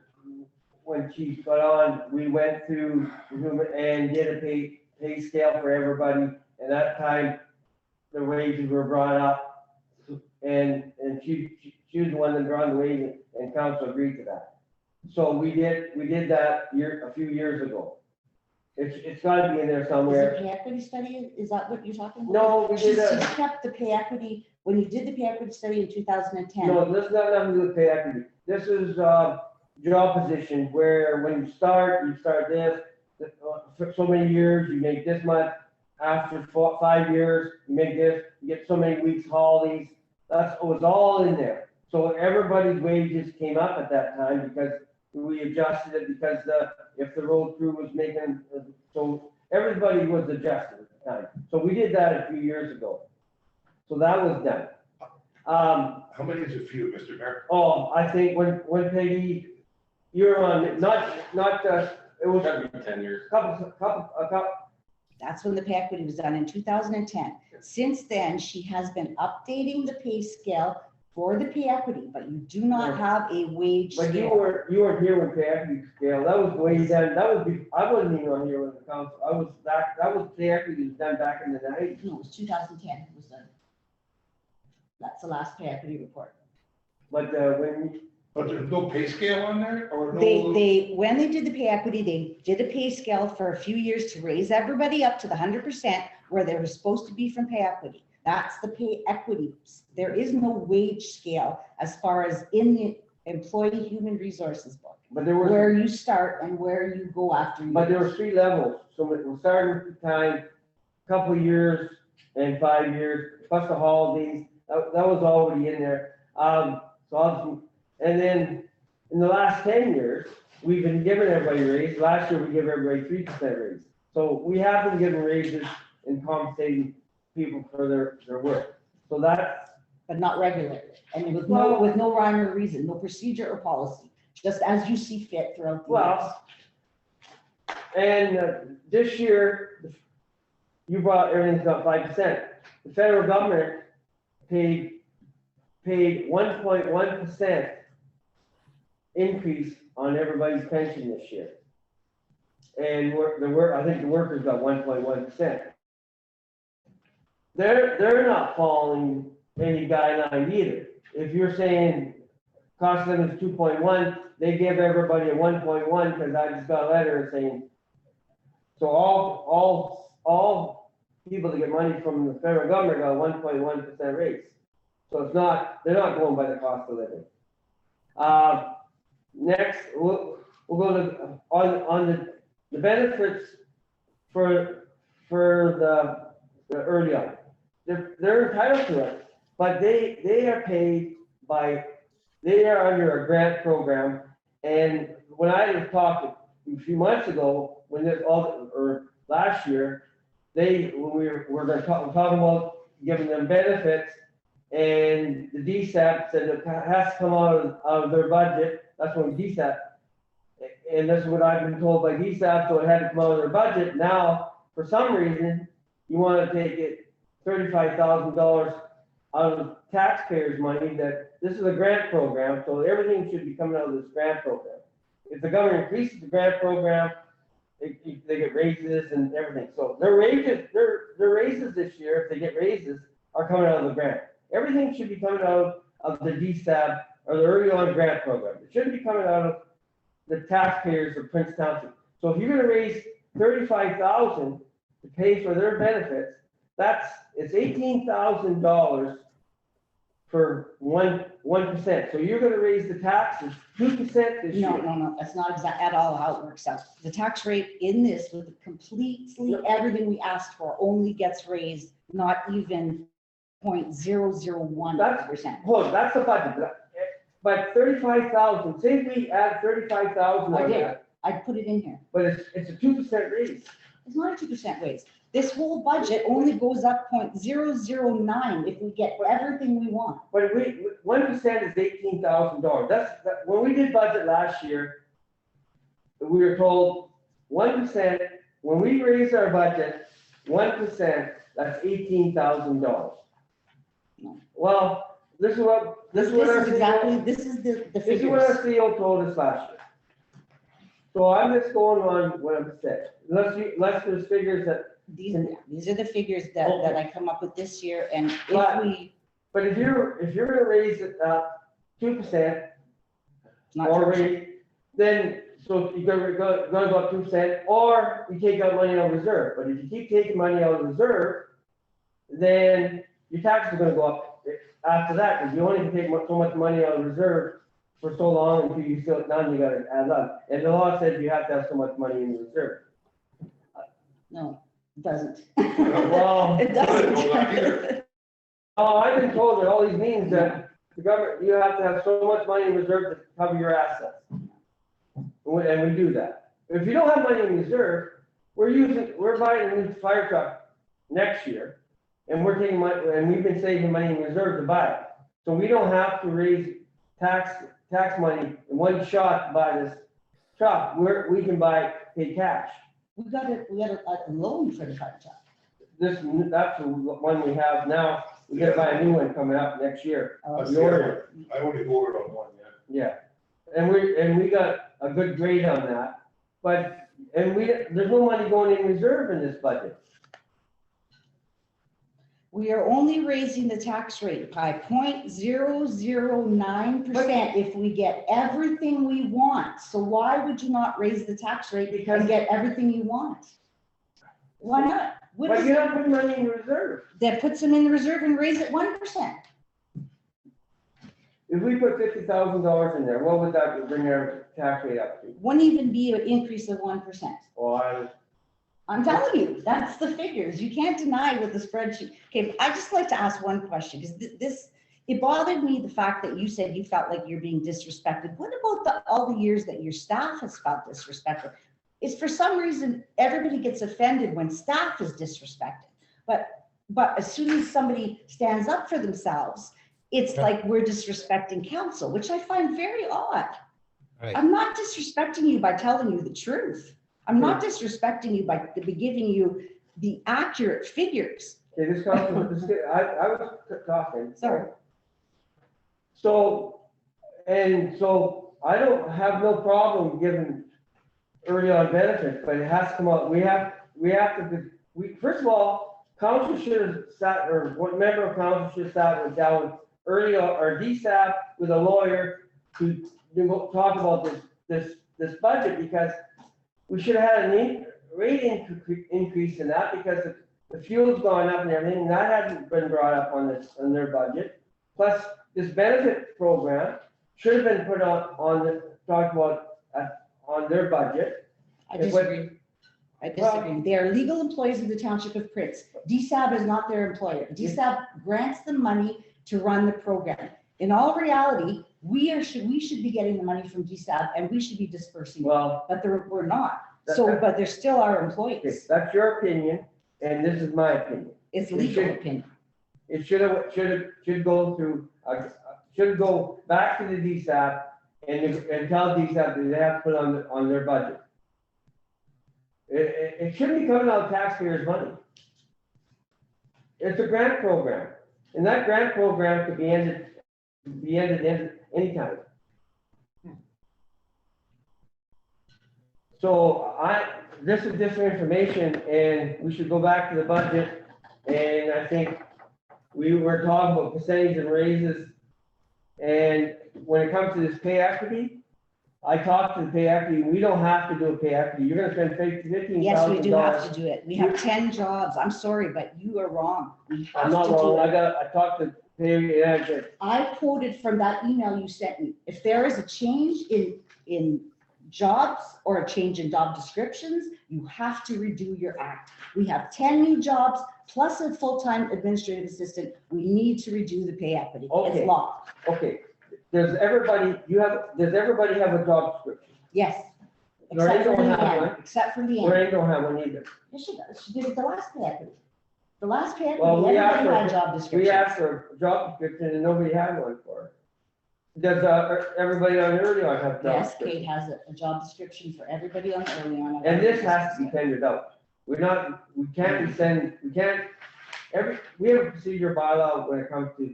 when she got on, we went through and did a pay scale for everybody. And that time, the wages were brought up, and she was the one that brought the wages, and council agreed to that. So we did that a few years ago. It's gotta be in there Is somewhere. the pay equity study, is that what you're talking about? No, we did She's kept the pay equity, when you did the pay equity study in 2010. No, this is not nothing to do with pay equity. This is, job position where when you start this, for so many years, you make this much. After 5 years, you make this, you get so many weeks holidays. It was all in there. So everybody's wages came up at that time because we adjusted it because if the road crew was making, so everybody was adjusted at the time. So we did that a few years ago. So that was done. How many is a few, Mr. Mayor? Oh, I think when Peggy, you're on, not, it was That'd be 10 years. a couple, That's when the pay equity was done in 2010. Since then, she has been updating the pay scale for the pay equity, but you do not have a wage but you scale. weren't here when pay equity scale, that was way done, I wasn't even on here with the council, that was pay equity was done back in the night. No, it was 2010 it was done. That's the last pay equity report. But, But there's no pay scale on there or no? When they did the pay equity, they did a pay scale for a few years to raise everybody up to the 100% where they were supposed to be from pay equity. That's the pay equity. There is no wage scale as far as in the employee human resources book, but there where was, you start and where you go after. but there were 3 levels, so it was starting with the time, couple of years and 5 years, plus the holidays, that was already in there. And then in the last 10 years, we've been giving everybody a raise. Last year, we gave everybody 3% raise. So we have been giving raises and compensating people for their work. So that's, But not regularly, and with no rhyme or reason, no procedure or policy, just as you see fit throughout the years. and this year, you brought everything's up 5%. The federal government paid 1.1% increase on everybody's pension this year. And I think the workers got 1.1%. They're not following any guideline either. If you're saying cost limit is 2.1, they give everybody a 1.1 because I just got a letter saying, so all people that get money from the federal government got a 1.1% raise. So they're not going by the cost of living. Next, we'll go to, on the benefits for the early on. They're entitled to it, but they are paid they are under a grant program. And when I was talking a few months ago, or last year, we're talking about giving them benefits, and the DSAP said it has to come out of their budget, that's when DSAP. And this is what I've been told by DSAP, so it had to come out of their budget. Now, for some reason, you wanna take it $35,000 out of taxpayers' money, that this is a grant program, so everything should be coming out of this grant program. If the government increases the grant program, they get raises and everything. So their raises this year, if they get raises, are coming out of the grant. Everything should be coming out of the DSAB or the early on grant program. It shouldn't be coming out of the taxpayers of Prince Township. So if you're gonna raise $35,000 to pay for their benefits, it's $18,000 for 1%. So you're gonna raise the taxes 2% this year. No, that's not at all how it works out. The tax rate in this with completely everything we asked for only gets raised, not even 0.001%. Hold on, that's the budget. But 35,000, say we add 35,000 on that, I put it in here. but it's a 2% raise. It's not a 2% raise. This whole budget only goes up 0.009 if we get everything we want. But 1% is $18,000. When we did budget last year, we were told 1%, when we raise our budget, 1%, that's $18,000. No. Well, this is what This is the figures. CEO told us last year. So I'm just going on what I'm saying. Unless there's figures that. These are the figures that I come up with this year, and But- if But if you're gonna raise it 2%, it's not or 2%. raise, then, so you're gonna go up 2%, or you take out money out of reserve. But if you keep taking money out of reserve, then your taxes are gonna go up after that, because you only can take so much money out of reserve for so long until you still, now you gotta add up. And the law says you have to have so much money in reserve. No, it doesn't. Well, It doesn't. oh, I've been told at all these meetings that the government, you have to have so much money in reserve to cover your assets. And we do that. If you don't have money in reserve, we're buying a new fire truck next year, and we're taking money, and we've been saving money in reserve to buy it. So we don't have to raise tax money in one shot to buy this truck. We can pay cash. We got a loan for the fire truck. That's the one we have now. We gotta buy a new one coming up next year. That's The the order. other one. I only ordered on one yet. Yeah, and we got a good grade on that, but, there's no money going in reserve in this budget. We are only raising the tax rate by 0.009% if we get everything we want. So why would you not raise the tax rate and get everything you want? Why not? What But is you're not putting money in reserve. that puts them in the reserve and raise it 1%? If we put $50,000 in there, what would that bring our tax rate up to? Wouldn't even be an increase of 1%. Well, I'm telling you, that's the figures. You can't deny with the spreadsheet. Okay, I just like to ask one question, because it bothered me, the fact that you said you felt like you're being disrespected. What about all the years that your staff has felt disrespected? It's for some reason, everybody gets offended when staff is disrespected. But as soon as somebody stands up for themselves, it's like we're disrespecting council, which I find very odd. Right. I'm not disrespecting you by telling you the truth. I'm not disrespecting you by giving you the accurate figures. okay, I was talking. Sorry. So I don't have no problem giving early on benefits, but it has to come out, first of all, council should have sat, or one member of council should have sat down with early or DSAP with a lawyer to talk about this budget, because we should have had an rate increase in that, because the fuel's gone up and everything, and that hasn't been brought up on their budget. Plus, this benefit program should have been put talked about on their budget. I disagree. They are legal employees of the Township of Prince. DSAB is not their employer. DSAB grants them money to run the program. In all reality, we should be getting the money from DSAB, and we should be dispersing it. Well, But we're not. But they're still our okay, employees. that's your opinion, and this is my opinion. It's It legal should- opinion. It should go through, should go back to the DSAP and tell DSAP that they have to put on their budget. It shouldn't be coming out of taxpayers' money. It's a grant program, and that grant program could be ended anytime. So this is just information, and we should go back to the budget, and I think we were talking about percentage and raises. And when it comes to this pay equity, I talked to the pay equity, we don't have to do a pay equity, you're gonna spend $15,000. Yes, we do have to do it. We have 10 jobs. I'm sorry, but you are wrong. We have I'm to not do wrong, it. I talked to pay, and I said, I quoted from that email you sent me. If there is a change in jobs or a change in job descriptions, you have to redo your act. We have 10 new jobs plus a full-time administrative assistant. We need to redo the pay equity. Okay. It's law. okay, does everybody have a job description? Yes. Lorraine Except for don't have Leanne, one. except for Leanne. Lorraine don't have one either. Yes, she does. She did it the last pay equity. The last pay Well, equity, we asked everybody had for- job We descriptions. asked for a job description and nobody had one for it. Does, everybody on early on have job Yes, description? Kate has a job description for everybody on early on. And this has to be tendered out. We can't we have a procedure bylaw when it comes to,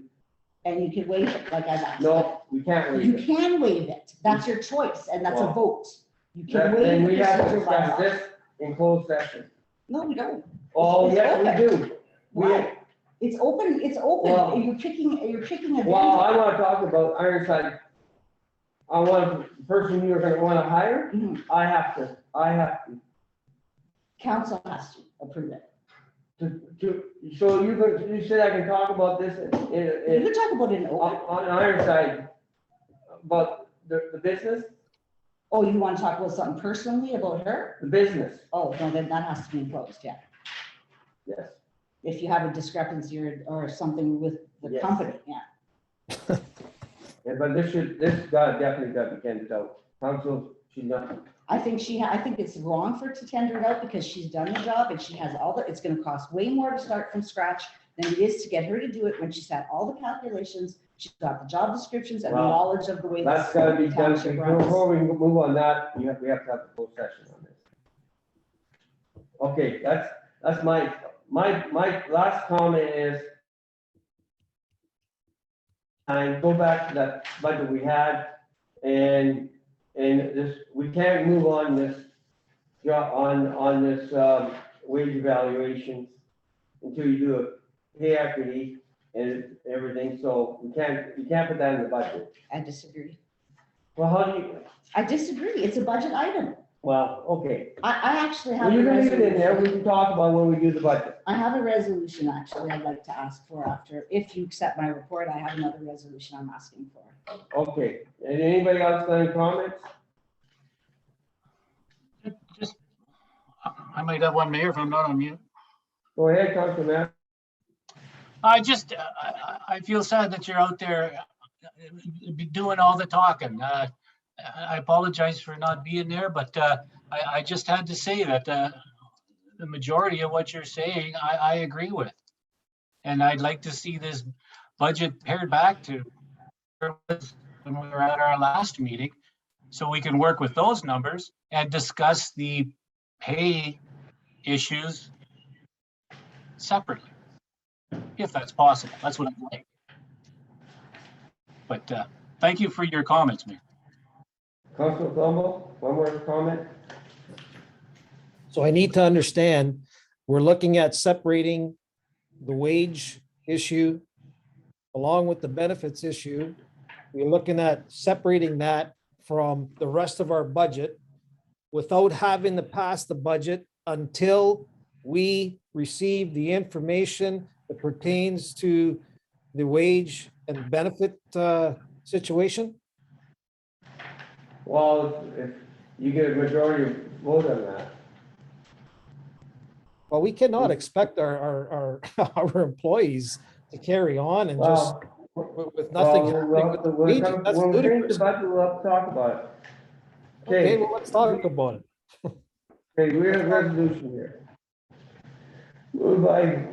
And you can waive it, like I've asked. no, we can't You waive it. can waive it. That's your choice, and that's a Well, vote. You can Then waive we the have to procedure discuss bylaw. this in closed session. No, we don't. Oh, It's yes, we open. do. We, Why? It's open, it's open. Well- You're picking a well, vendor. I wanna talk about Ironside. I want the person you're gonna wanna hire, Mhm. I have to, Council has to approve it. so you said I can talk about this You in, can talk about it in open. on Ironside, about the business, Oh, you want to talk about something personally about her? the business, Oh, no, then that has to be closed, yeah. yes. If you have a discrepancy or something with the Yes. company, yeah. Yeah, but this definitely got to be tendered out. Council should not, I think I think it's wrong for her to tender it out because she's done the job and she has all the, it's gonna cost way more to start from scratch than it is to get her to do it when she's had all the calculations, she's got the job descriptions and the Well, knowledge of the way. that's this gotta be done, township runs. before we move on that, we have to have a full session on this. Okay, that's my last comment is, and go back to that budget we had, and this, we can't move on this, on this, wage evaluation until you do a pay equity and everything, so you can't put that in the budget. I disagree. Well, how do you, I disagree. It's a budget item. well, okay, I actually have. well, you a can leave it in there, we resolution. can talk about when we do the budget. I have a resolution actually I'd like to ask for after, if you accept my report, I have another resolution I'm asking for. Okay, and anybody else got any comments? Just, I might have one, Mayor, if I'm not on mute. Go ahead, Councilor Matt. I feel sad that you're out there doing all the talking. I apologize for not being there, but I just had to say that the majority of what you're saying, I agree with. And I'd like to see this budget pared back to where it was when we were at our last meeting, so we can work with those numbers and discuss the pay issues separately, if that's possible. That's what I'd like. But thank you for your comments, Mayor. Councilor Colombo, one more comment? So I need to understand, we're looking at separating the wage issue along with the benefits issue. We're looking at separating that from the rest of our budget without having to pass the budget until we receive the information that pertains to the wage and benefit situation. Well, if you get a majority vote on that. Well, we cannot expect our employees to carry on and just Well, with nothing happening with the wages. That's when we finish the ludicrous. budget, we'll have to talk about it. Okay, Okay, well, let's talk about it. okay, we have a resolution here. Moved by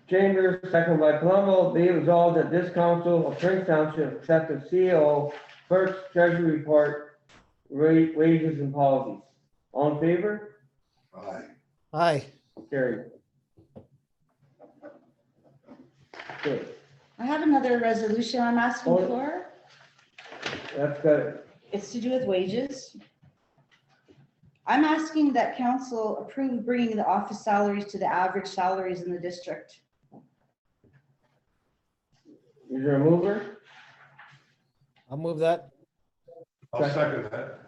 Chambers, second by Palumbo, be it resolved that this council of Prince Township accept the CEO, clerk's treasury report, wages and policies. All in favor? Aye. Aye. Carried. Okay, I have another resolution I'm asking Oh. for. that's good. It's to do with wages. I'm asking that council approve bringing the office salaries to the average salaries in the district. Is there a mover? I'll move that. I'll second that.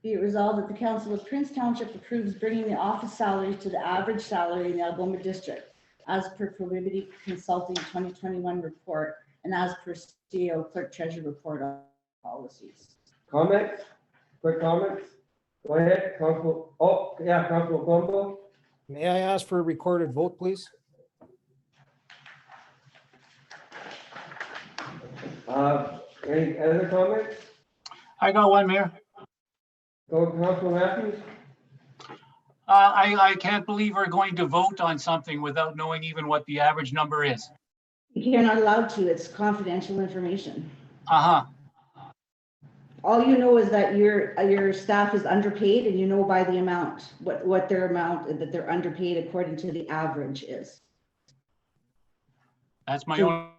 Be it resolved that the council of Prince Township approves bringing the office salaries to the average salary in the Algoma district as per Prohibited Consulting 2021 report and as per CEO clerk treasurer report on policies. Comments? Quick comments? Go ahead, Council, oh, yeah, Council Palumbo. May I ask for a recorded vote, please? Any other comments? I got one, Mayor. Go, Council Matthews? I can't believe we're going to vote on something without knowing even what the average number is. You're not allowed to, it's confidential information. Uh-huh. All you know is that your staff is underpaid and you know by the amount, what their amount, that they're underpaid according to the average is. That's my own.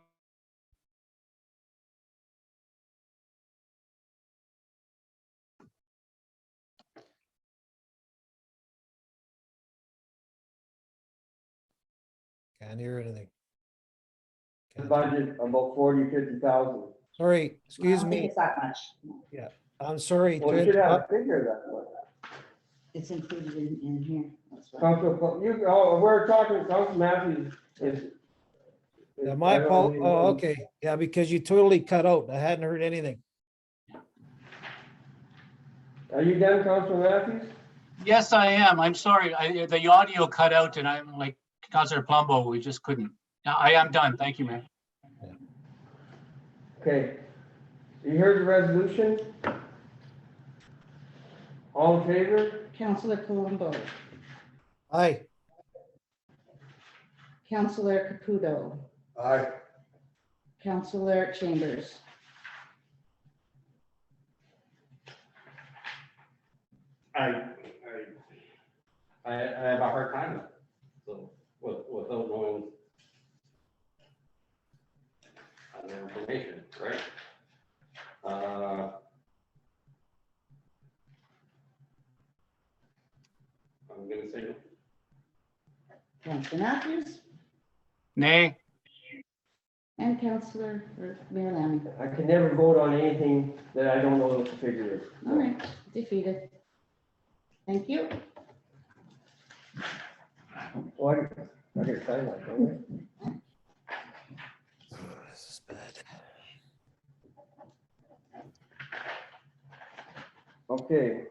Can't hear anything. The budget about 40,000-50,000. Sorry, I excuse don't think me. it's that much. I'm sorry. Well, to you should have a interrupt. figure of that one. It's included in here. That's why. Council, we're talking, Council Matthews is. Yeah, my I don't fault. really Oh, know. okay. Yeah, because you totally cut out. I hadn't heard anything. Are you done, Council Matthews? Yes, I am. I'm sorry. The audio cut out and I'm like Councilor Plumbo, we just couldn't. I am done. Thank you, Mayor. Okay. You heard the resolution? All in favor? Councillor Colombo, Aye. Councillor Caputo, Aye. Councillor Chambers. I have a hard time with it, so, without knowing other information, right? I'm gonna say, Councillor Matthews Nay. and Councillor or Mayor Lammy. I can never vote on anything that I don't know what the figure is. All right, defeated. Thank you. Oh, I get sign that, don't This is bad. I? Okay.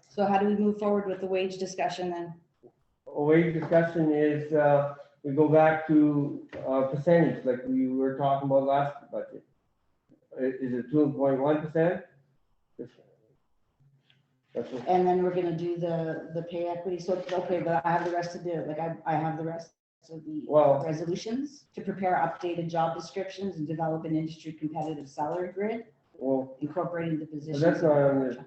So how do we move forward with the wage discussion then? Wage discussion is, we go back to, percentage, like we were talking about last budget. Is it 2.1%? That's what, And then we're gonna do the pay equity. So, okay, but I have the rest to do. Like I have the rest of the well, resolutions to prepare updated job descriptions and develop an industry competitive salary grid, well, incorporating the positions. that's not on the,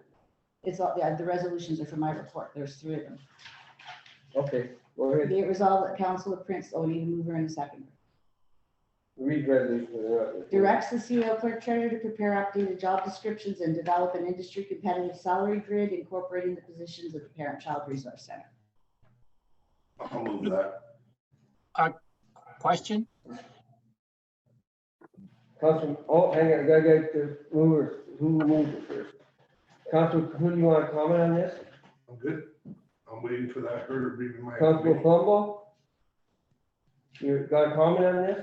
It's all, yeah, the resolutions are for my report. There's 3 of them. okay, go ahead, Be it resolved that Council of Prince, oh, we need a mover and a seconder. read resolution. Directs the CEO clerk treasurer to prepare updated job descriptions and develop an industry competitive salary grid incorporating the positions of the Parent-Child Resource Center. I'll move that. Question? Council, oh, hang on, I gotta get the movers, who moved it first? Council, who do you want to comment on this? I'm good. I'm waiting for that her to read my. Council Plumbo? You got a comment on this?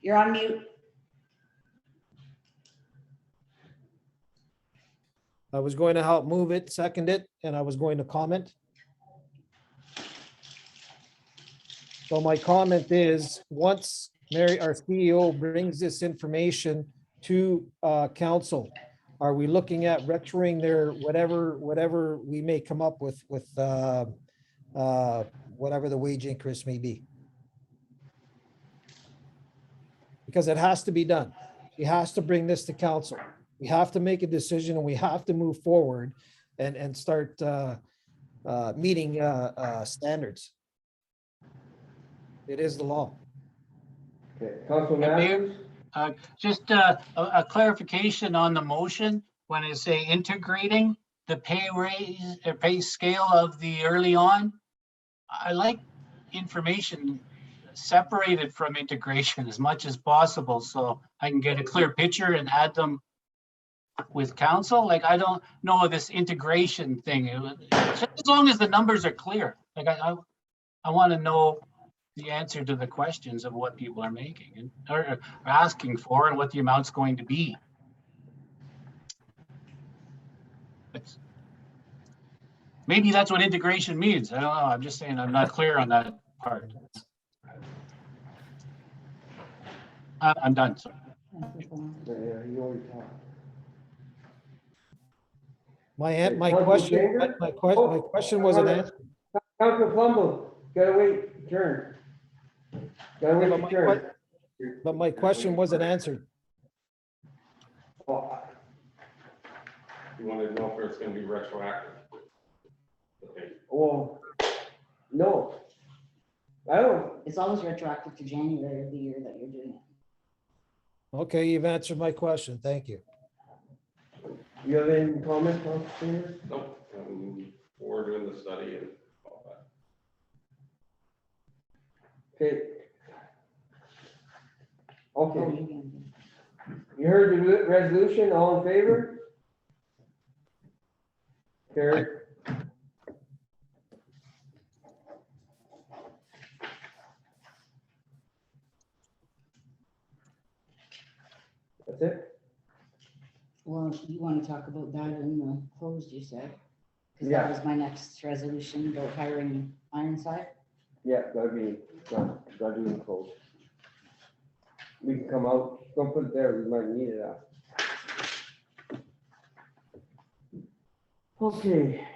You're on mute. I was going to help move it, second it, and I was going to comment. So my comment is, once Mary, our CEO, brings this information to council, Are we looking at retroing their whatever we may come up with whatever the wage increase may be? Because it has to be done. She has to bring this to council. We have to make a decision and we have to move forward and start meeting standards. It is the law. Okay, Councilor And Mayor- Matthews? Just a clarification on the motion, when I say integrating the pay raise or pay scale of the early on, I like information separated from integration as much as possible, so I can get a clear picture and add them with council. Like, I don't know this integration thing. Just as long as the numbers are clear, like I want to know the answer to the questions of what people are making and or asking for and what the amount's going to be. Maybe that's what integration means. I don't know. I'm just saying I'm not clear on that part. I'm done. Sorry. Yeah, you already talked. My Councilor question, Chambers? my question wasn't answered. Councilor Plumbo, gotta wait, your turn. Gotta wait Yeah, your turn. But my question wasn't answered. Oh, You want to know if it's going to be retroactive? Okay. well, no. I don't, It's always retroactive to January of the year that you're doing it. Okay, you've answered my question. Thank you. you have any comments, Councilor Chambers? Nope, we're doing the study and all that. Okay. Oh, Okay, you can- you heard the resolution, all in favor? Carried. That's it? Well, you want to talk about that in the closed, you said? Because Yeah. that was my next resolution about hiring Ironside. Yeah, gotta do it close. We can come out, don't put it there, we might need it out. Okay.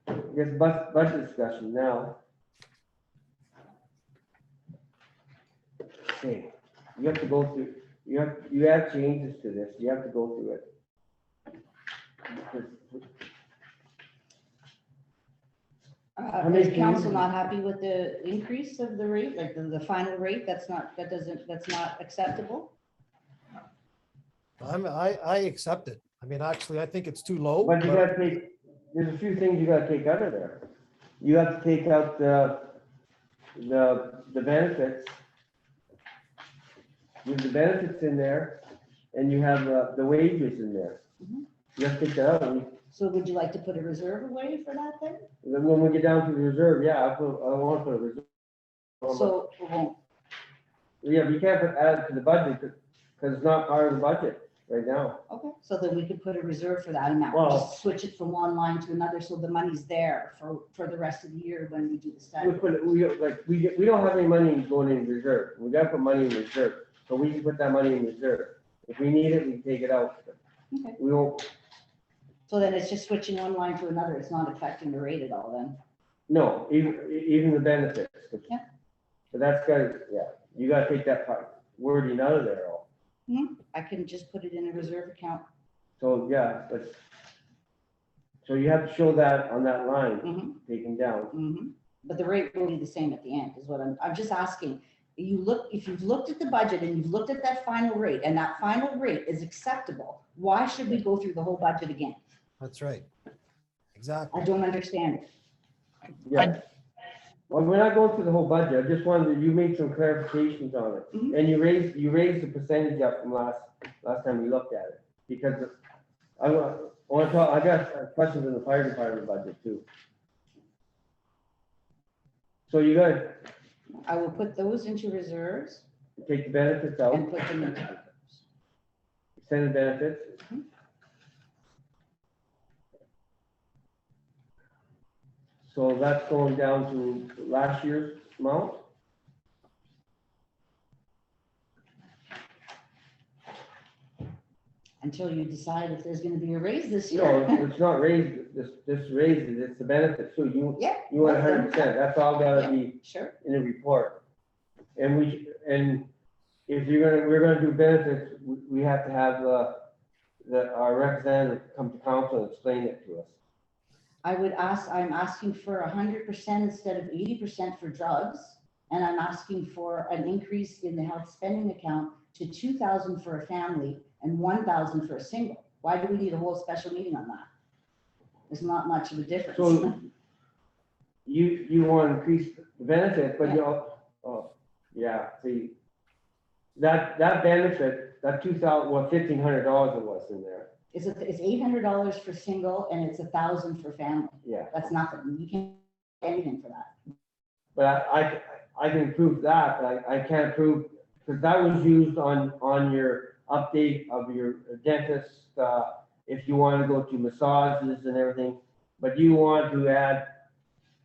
I guess budget discussion now. Okay, you have to go through, you have changes to this, you have to go through it. many Is council changes? not happy with the increase of the rate, like the final rate? That's not acceptable? I accept it. I mean, actually, I think it's too low. But you but- gotta take, there's a few things you gotta take out of there. You have to take out the benefits. You have the benefits in there, and you have the wages in there. Mhm. You have to take that out. So would you like to put a reserve away for that then? Then when we get down to the reserve, yeah, I want to put a reserve. So, it won't. Yeah, we can't add it to the budget, because it's not part of the budget right now. Okay, so then we could put a reserve for that amount, Well- just switch it from one line to another, so the money's there for the rest of the year when we do the We study. put, we don't have any money going in reserve. We gotta put money in reserve, so we can put that money in reserve. If we need it, we can take it out. Okay. We won't, So then it's just switching one line to another, it's not affecting the rate at all then? no, even the benefits. Yeah. But that's gotta, yeah, you gotta take that part, wording out of there all. I can just put it in a reserve account. So, yeah, so you have to show that on that line, Mhm, taken down. mhm. But the rate will be the same at the end, is what I'm just asking. If you've looked at the budget and you've looked at that final rate, and that final rate is acceptable, why should we go through the whole budget again? That's right. Exactly. I don't understand it. Yeah. Well, we're not going through the whole budget, I just wanted, you made some clarifications on it. Mhm. And you raised the percentage up from last time we looked at it, because I got questions in the fire department budget too. So you gotta I will put those into reserves take the benefits out, and put them into reserves. send the benefits. Mhm. So that's going down to last year's amount. until you decide if there's gonna be a raise this No, year. it's not raised, this raises, it's the benefit, so Yeah. you want 100%, that's all gotta be Sure. in the report. And if we're gonna do benefits, we have to have, our representative come to council and explain it to us. I'm asking for 100% instead of 80% for drugs. And I'm asking for an increase in the health spending account to 2,000 for a family and 1,000 for a single. Why do we need a whole special meeting on that? There's not much of a difference. So you want to increase the benefit, but yeah, see, that benefit, that 2,000, well, $1,500 it was in there. It's $800 for single and it's 1,000 for family. Yeah, That's nothing. You can't get anything for that. but I can prove that, but I can't prove, because that was used on your update of your dentist, if you want to go to massages and everything, but you want to add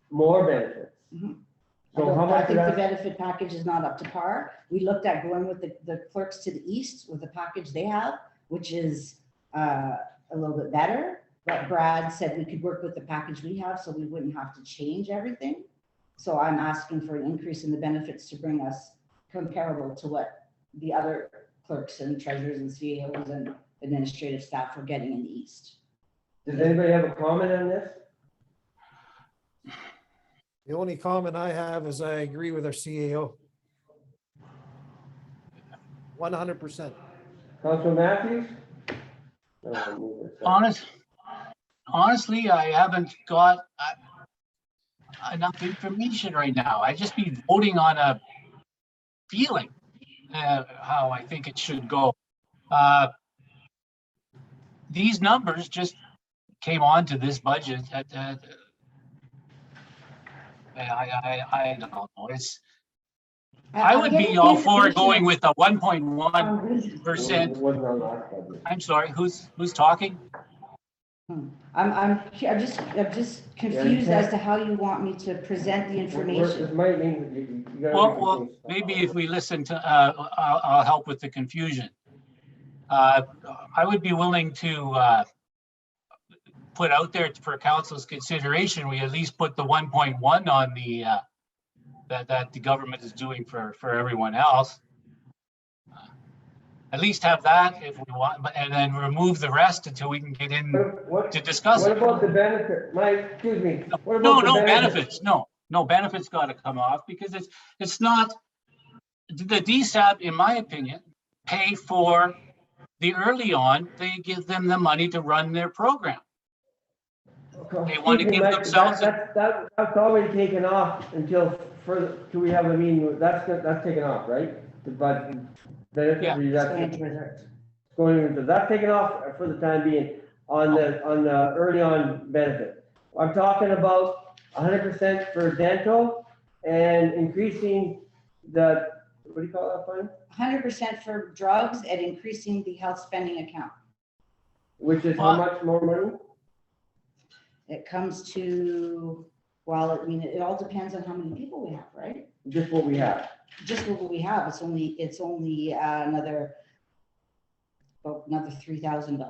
more benefits. Mhm. So how I much of think the that, benefit package is not up to par. We looked at going with the clerks to the east with the package they have, which is a little bit better. But Brad said we could work with the package we have, so we wouldn't have to change everything. So I'm asking for an increase in the benefits to bring us comparable to what the other clerks and treasurers and CAOs and administrative staff were getting in the east. does anybody have a comment on this? The only comment I have is I agree with our CAO. 100%. Councilor Matthews? Honestly, I haven't got enough information right now. I just be voting on a feeling how I think it should go. These numbers just came onto this budget I don't know. I would be all for going with the 1.1%. Wasn't on last budget. I'm sorry, who's talking? I'm just confused as to how you want me to present the information. This might mean you gotta. Well, maybe if we listen to, I'll help with the confusion. I would be willing to put out there for council's consideration, we at least put the 1.1 on the, that the government is doing for everyone else. At least have that if we want, and then remove the rest until we can get in to discuss it. What about the benefit, Mike, excuse me? What No, about the no benefits, no benefits gotta come off because it's not, the DSAP, in my opinion, pay for the early on, they give them the money to run their program. They want to give themselves. That's already taken off until we have a meeting, that's taken off, right? But Yeah. that's taken off for the time being on the early on benefit. I'm talking about 100% for dental and increasing the, what do you call that fund? 100% for drugs and increasing the health spending account. Which is how much more money? It comes to, well, I mean, it all depends on how many people we have, right? Just what we have. Just what we have, it's only another $3,000.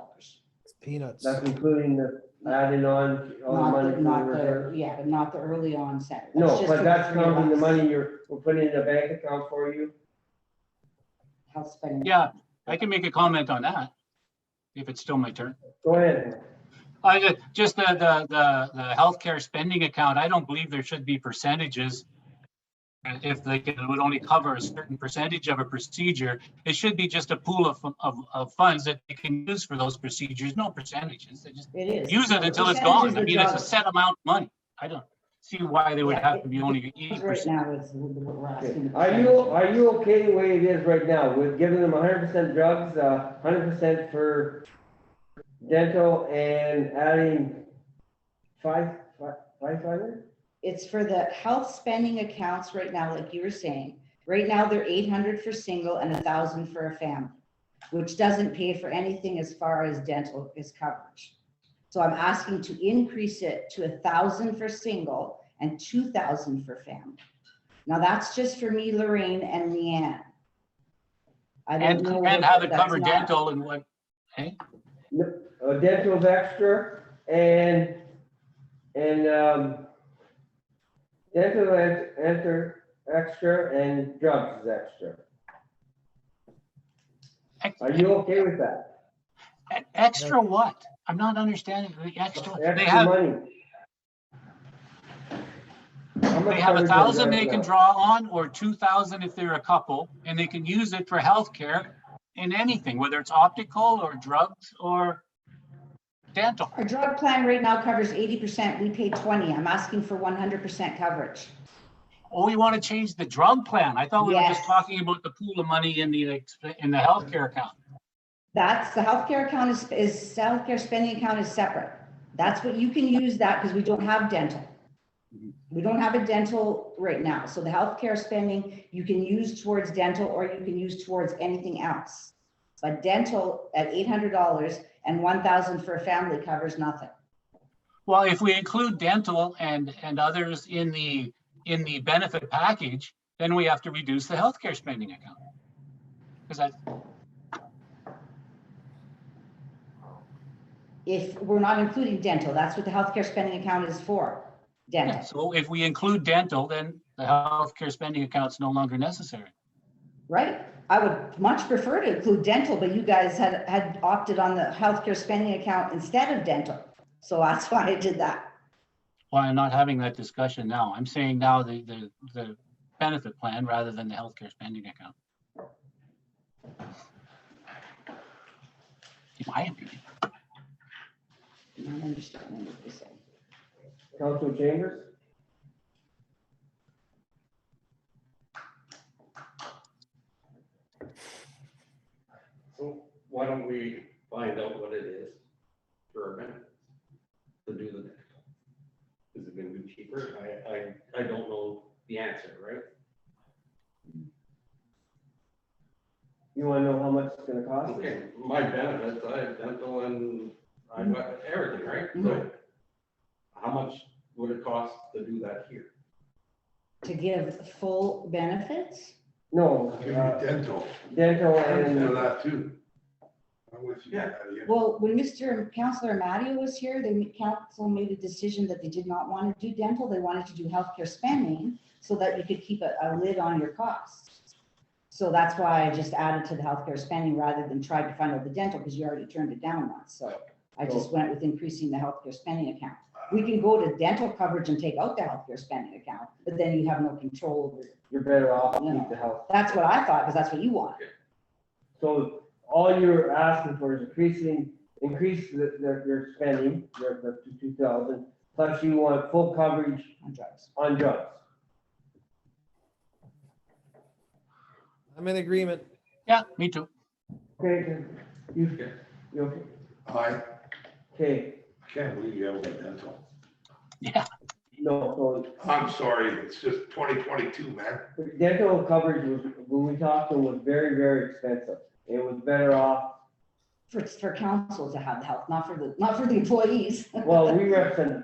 It's peanuts. That's including the adding on all the money from the reserve. Yeah, but not the early onset. No, but that's counting the money we're putting in the bank account for you. Health spending. Yeah, I can make a comment on that, if it's still my turn. Go ahead. Just the healthcare spending account, I don't believe there should be percentages. If it would only cover a certain percentage of a procedure, it should be just a pool of funds that you can use for those procedures, no percentages. They just It is. use it until it's Percentages gone. I are mean, it's a drugs. set amount of money. I don't see why they would have to be only Right 80%. now is what we're asking. Are you okay the way it is right now with giving them 100% drugs, 100% for dental and adding 500? It's for the health spending accounts right now, like you were saying. Right now, they're 800 for single and 1,000 for a family, which doesn't pay for anything as far as dental is coverage. So I'm asking to increase it to 1,000 for single and 2,000 for family. Now that's just for me, Lorraine and Leanne. I don't know And have it that's cover not- dental and what, Dental's extra dental enter extra and drugs is extra. Are you okay with that? Extra what? I'm not understanding the extra. They Extra have, money. How much they have coverage 1,000 is they that can now? draw on, or 2,000 if they're a couple, and they can use it for healthcare in anything, whether it's optical or drugs or dental. Our drug plan right now covers 80%, we pay 20. I'm asking for 100% coverage. Oh, we want to change the drug plan. I thought we were just Yes. talking about the pool of money in the healthcare account. That's, the healthcare account is healthcare spending account is separate. That's what you can use that because we don't have dental. We don't have a dental right now. So the healthcare spending you can use towards dental or you can use towards anything else. But dental at $800 and 1,000 for a family covers nothing. Well, if we include dental and others in the benefit package, then we have to reduce the healthcare spending account. Because If we're not including dental, that's what the healthcare spending account is for, dental. so if we include dental, then the healthcare spending account's no longer necessary. Right? I would much prefer to include dental, but you guys had opted on the healthcare spending account instead of dental. So that's why I did that. Well, I'm not having that discussion now. I'm saying now the benefit plan rather than the healthcare spending account. In my opinion. I'm not understanding what they say. Councilor Chambers? So why don't we find out what it is for our benefits to do the next one? Is it gonna be cheaper? I don't know the answer, right? You wanna know how much it's gonna cost? Okay, my benefits, I have dental and I've got everything, right? So how much would it cost to do that here? To give full benefits? No, Give me dental. dental I'm for and, that too. I'm with you. Yeah. Patty. Well, when Councillor Matteo was here, the council made a decision that they did not want to do dental. They wanted to do healthcare spending so that you could keep a lid on your costs. So that's why I just added to the healthcare spending rather than tried to find out the dental because you already turned it down once. So I just went with increasing the healthcare spending account. We can go to dental coverage and take out the healthcare spending account, but then you have no control over it. you're better off to No. keep the health. That's what I thought, because that's what you want. So all you're asking for is increase your spending, the 2,000, plus you want full coverage On drugs. on drugs. I'm in agreement. Yeah, me too. Okay, you okay? I Okay, can't believe you haven't got dental. Yeah. no, I'm sorry, it's just 2022, man. so dental coverage was, when we talked to them, was very, very expensive. It was better off, For council to have the health, not for the employees. well, we represent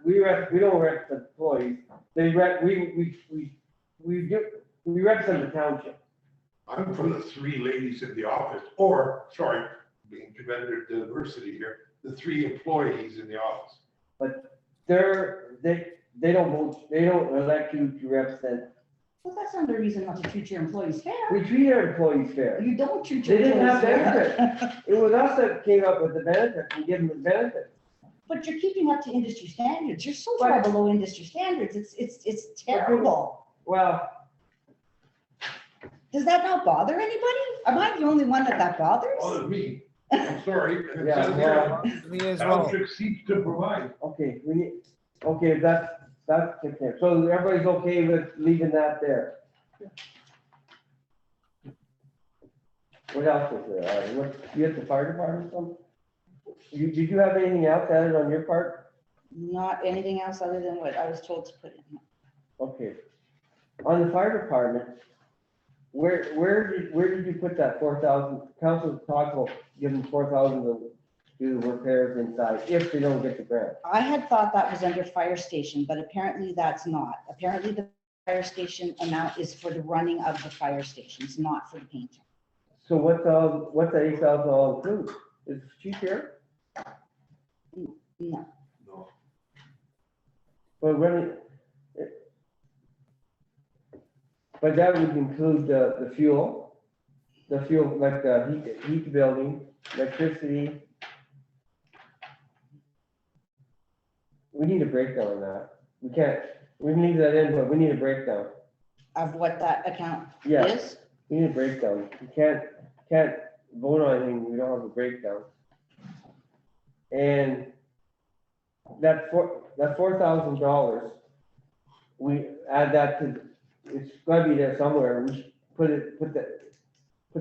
we don't represent employees. We represent the township. I'm for the three ladies in the office, or, sorry, being commended to diversity here, the three employees in the office. They don't vote, they don't elect you to represent. Well, that's not a reason not to treat your employees fair. We treat our employees fair. You don't treat They your didn't have employees fair. benefits. It was us that came up with the benefits and give them the benefits. But you're keeping up to industry standards. You're so But- far below industry standards. It's terrible. Well, Does that not bother anybody? Am I the only one that bothers? Bothered me, I'm sorry. And it Yeah, says here, well, Me as well. Township seeks to provide. okay, that's okay. So everybody's okay with leaving that there? What else is there? You have the fire department, some? Did you have anything else added on your part? Not anything else other than what I was told to put in. Okay. On the fire department, where did you put that 4,000? Council talked about giving 4,000 to do repairs inside if they don't get the grant. I had thought that was under fire station, but apparently that's not. Apparently the fire station amount is for the running of the fire stations, not for the painting. So what's the 8,000 all include? Is chief here? No, No. But when, but that would include the fuel, like the heat building, electricity. We need a breakdown on that. We can't, we can leave that in, but we need a breakdown. of what that account Yeah, is? we need a breakdown. We can't vote on anything, we don't have a breakdown. And that $4,000, we add that to, it's gotta be there somewhere. We should put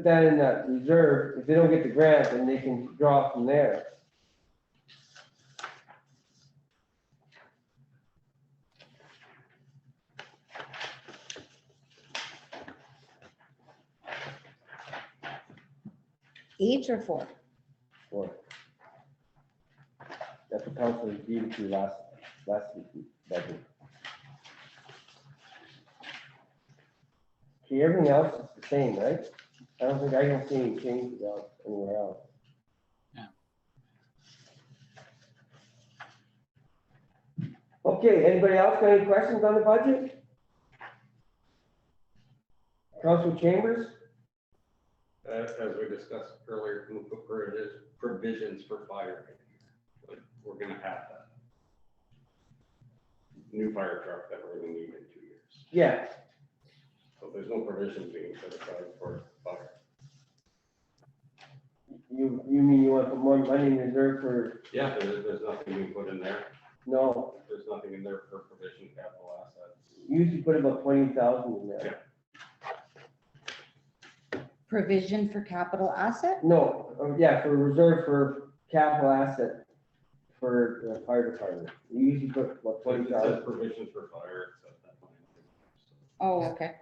that in that reserve. If they don't get the grant, then they can draw from there. Each or four? Or that's the council gave it to you last week's budget. See, everything else is the same, right? I don't see any changes out anywhere else. Yeah. Okay, anybody else got any questions on the budget? Council Chambers? As we discussed earlier, we put provisions for fire. Like, we're gonna have that. New fire truck that we're gonna need in 2 years. Yeah, So there's no provision being set aside for fire. you mean you want to put more money in reserve for, Yeah, there's nothing being put in there. no, There's nothing in there for provision capital assets. you usually put about 20,000 in there. Provision for capital asset? No, yeah, for reserve for capital asset for the fire department. You usually put about It 20,000. says provisions for fire, except that line. Oh, okay.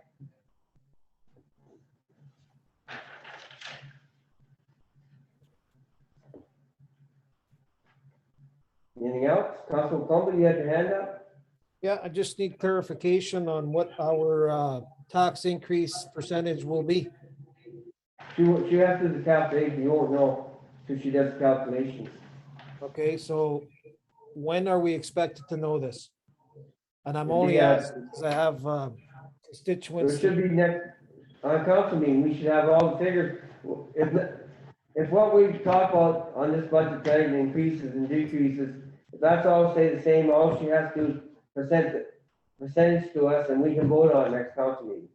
Anything else? Council Company, you had your hand up? Yeah, I just need clarification on what our tax increase percentage will be. She has to do the calculation, you won't know till she does the calculations. Okay, so when are we expected to know this? And I'm It'll only be, asking because I have It constituents. should be next, on council meeting, we should have all the figures. If what we talk about on this budget tonight, the increases and decreases, if that's all stay the same, all she has to percentage to us and we can vote on it next council meeting.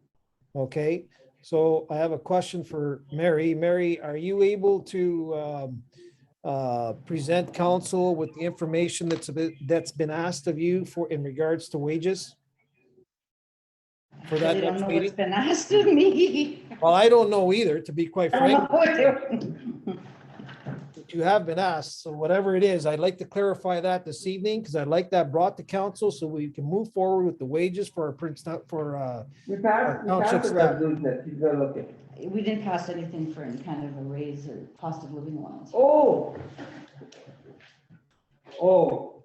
Okay, so I have a question for Mary. Mary, are you able to present council with the information that's been asked of you in regards to wages? For that I don't next know what's meeting? been asked of me. Well, I don't know either, to be quite I don't frank. know what That you have been asked, so whatever it is, I'd like to clarify that this evening, because I'd like that brought to council so we can move forward with the wages for our Princeton, for, We passed Township the staff. resolution that she's gonna look at. we didn't pass anything for any kind of a raise or cost of living allowance. Oh.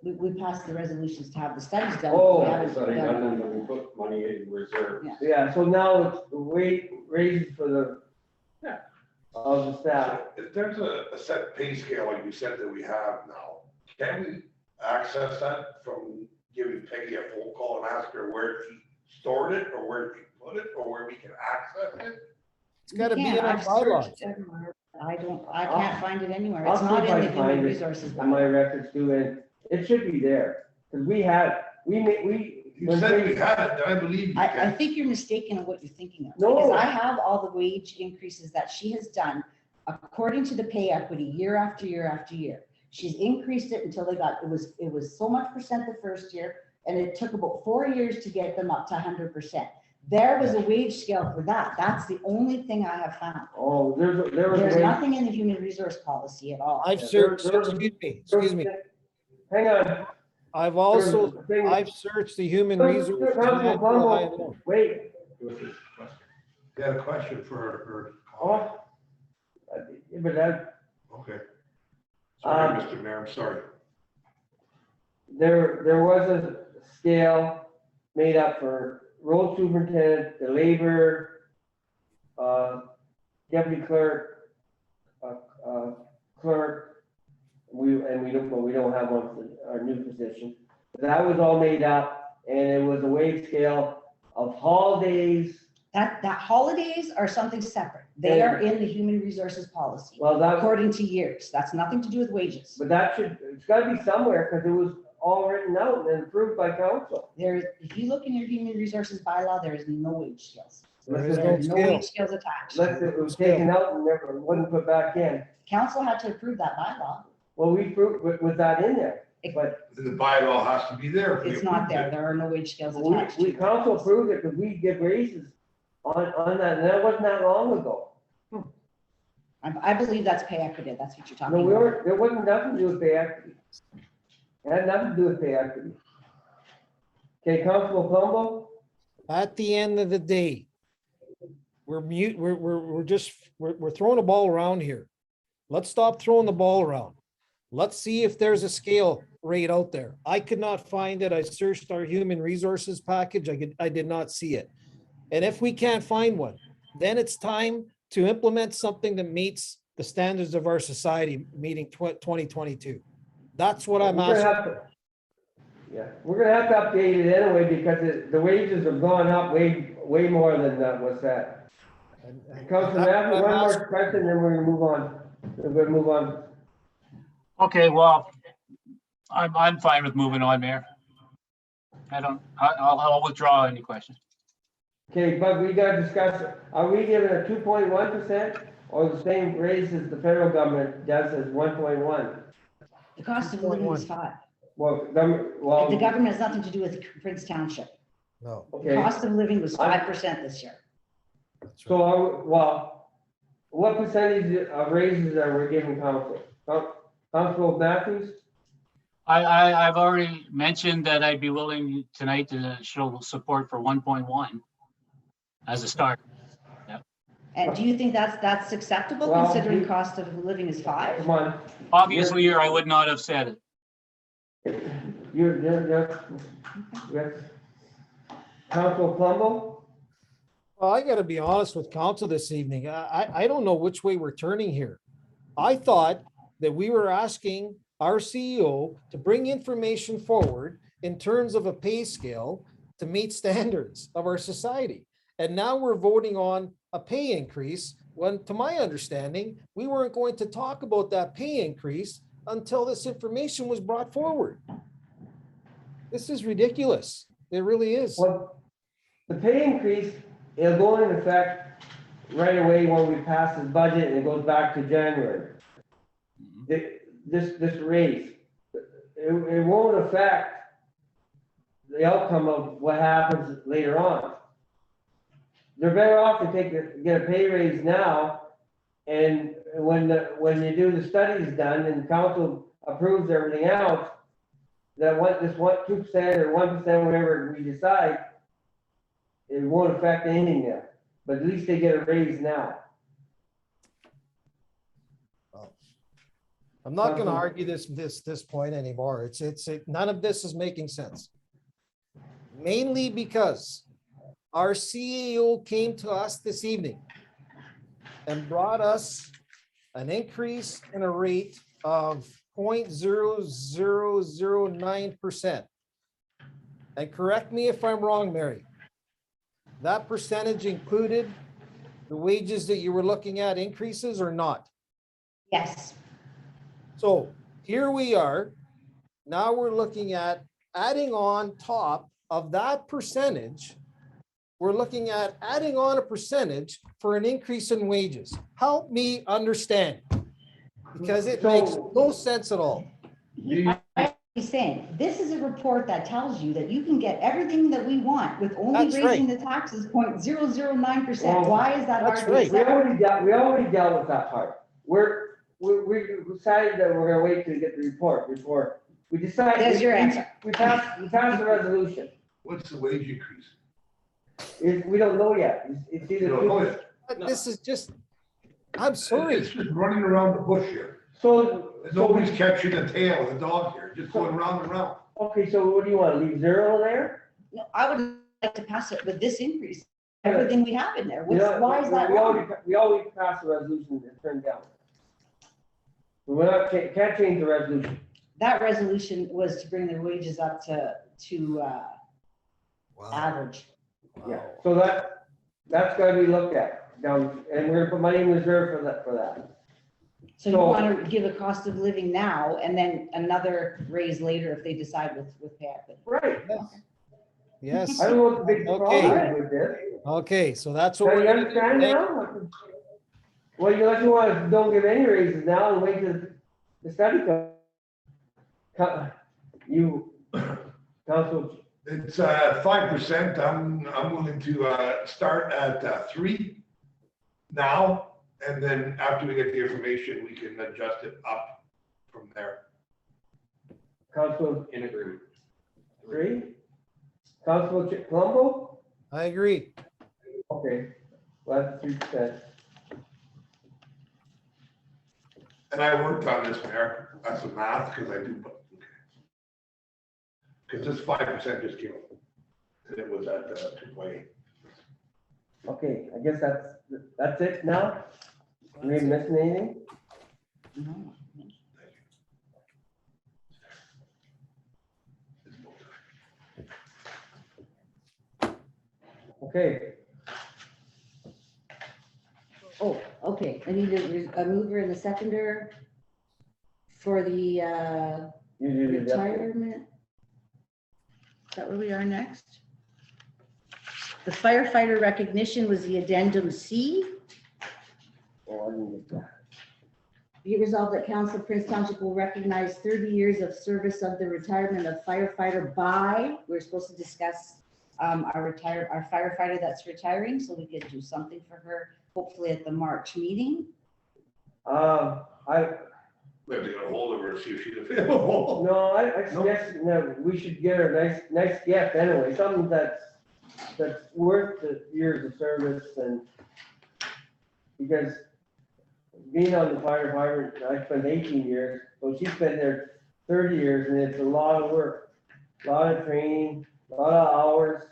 We passed the resolutions to have the studies done. Oh. We haven't So they done- got them, and we put money in reserve. Yeah. Yeah, so now it's the raises for the. Yeah. Of the staff. If there's a set pay scale like you said that we have now, can we access that from giving Peggy a phone call and ask her where she stored it or where she put it or where we can access it? it's gotta be Yeah, in our I've bylaws. searched it. I can't find it anywhere. It's I'll not see if I in the can human find it resources. in my bylaw. records too, and it should be there, because we. You said we had it, then I believe you I can. think you're mistaken in what you're thinking of. No. Because I have all the wage increases that she has done according to the pay equity year after year after year. She's increased it until it was so much percent the first year, and it took about 4 years to get them up to 100%. There was a wage scale for that. That's the only thing I have found. Oh, there was. There's a way- nothing in the human resource policy at all. I've Yeah, searched, there was- excuse me, Hang on. I've There was also, a thing- I've searched the human There- resources. there- and Councilman I know I Palumbo, know. Wait, Got a question for her. oh. But that, Okay. Sorry, Um, Mr. Mayor, I'm sorry. there was a scale made up for road superintendent, the labor, deputy clerk, clerk. We don't have one for our new position. That was all made up, and it was a wage scale of holidays. That holidays are something separate. They are in the human resources policy, Well, that, according to years. That's nothing to do with wages. but it's gotta be somewhere, because it was all written out and approved by council. If you look in your human resources bylaw, there is no wage scales. There is There no are no scale. wage scales attached. Unless it was taken out and never, wasn't put back in. Council had to approve that bylaw. Well, we proved, with that in there, but The bylaw has to be there. if we It's not approved there. it. There are no wage scales attached. we council approved it, because we give raises on that, and that wasn't that long ago. I believe that's pay equity. That's what you're talking No, about. there wasn't nothing to do with pay equity. It had nothing to do with pay equity. Okay, Constable Plumbo? At the end of the day, we're throwing a ball around here. Let's stop throwing the ball around. Let's see if there's a scale rate out there. I could not find it. I searched our human resources package. I did not see it. And if we can't find one, then it's time to implement something that meets the standards of our society, meeting 2022. That's what I'm We're gonna asking. have to- Yeah, we're gonna have to update it anyway, because the wages have gone up way more than what's that. Councilor Matthews, one more question, then we're gonna move on. We're gonna move on. Okay, well, I'm fine with moving on, Mayor. I'll withdraw any questions. Okay, but we gotta discuss, are we giving a 2.1% or the same raise as the federal government does as 1.1? The cost of living is 5. Well, The government has nothing to do with Prince Township. No. The okay, cost of living was 5% this year. that's right. so, what percentage of raises are we giving council? Council Matthews? I've already mentioned that I'd be willing tonight to show support for 1.1 as a start. And do you think that's acceptable Well, considering cost of living is 5? Come on. Obviously, or I would not have said it. Yes. Council Plumbo? Well, I gotta be honest with council this evening. I don't know which way we're turning here. I thought that we were asking our CEO to bring information forward in terms of a pay scale to meet standards of our society. And now we're voting on a pay increase, when, to my understanding, we weren't going to talk about that pay increase until this information was brought forward. This is ridiculous. It really is. Well, the pay increase, it'll go into effect right away when we pass this budget, and it goes back to January. This raise, it won't affect the outcome of what happens later on. They're better off to get a pay raise now, and when you do the studies done and council approves everything else, that 2% or 1%, whatever we decide, it won't affect anything there, but at least they get a raise now. I'm not gonna argue this point anymore. None of this is making sense. Mainly because our CEO came to us this evening and brought us an increase in a rate of 0.0009%. And correct me if I'm wrong, Mary. That percentage included the wages that you were looking at increases or not? Yes. So here we are. Now we're looking at adding on top of that percentage. We're looking at adding on a percentage for an increase in wages. Help me understand, because it makes no sense at all. He's saying, this is a report that tells you that you can get everything that we want with only That's raising right. the taxes 0.009%. Well, Why is that hard that's to right. We accept? already dealt with that part. We decided that we're gonna wait to get the report before we decide. There's your answer. We passed the resolution. What's the wage increase? We don't know yet. It's either. You don't know yet. But this is just, I'm sorry. It's just running around the bush here. So, Nobody's catching the tail of the dog here, just going round and round. okay, so what do you want, leave 0 there? No, I would like to pass it with this increase, everything we have in there. You know, Why is that we wrong? already passed the resolution and turned down. We're not, can't change the resolution. That resolution was to bring the wages up to Wow. average. Yeah, so that's gotta be looked at down, and we're gonna put money in reserve for that. So you So- want to give a cost of living now and then another raise later if they decide with pay equity. Right. Yes, I don't know what the big Okay. problem is with this. okay, so that's what Can we're you gonna do. understand Thank- now? Well, unless you want, don't give any raises now and wait till the study comes. You, council, It's 5%. I'm willing to start at 3 now, and then after we get the information, we can adjust it up from there. council In agreement. 3? Council Colombo? I agree. Okay, well, that's 3%. And I worked on this, Mayor, that's the math, because I do. Because this 5% just came up, and it was at 2.8. Okay, I guess that's it now? We ain't missing anything? No. Okay, Oh, okay, I need a mover and a seconder for the you do the. retirement. Is that where we are next? The firefighter recognition was the addendum C. Oh, I didn't get that. Be it resolved that Council of Prince Township will recognize 30 years of service of the retirement of firefighter by, we're supposed to discuss our firefighter that's retiring, so we could do something for her, hopefully at the March meeting. I, We have to get a hold of her, see if she's available. no, I suggest, no, we should get her a nice gift anyway, something that's worth the years of service and because being on the fire department, I spent 18 years, so she's been there 30 years and it's a lot of work, a lot of training, a lot of hours,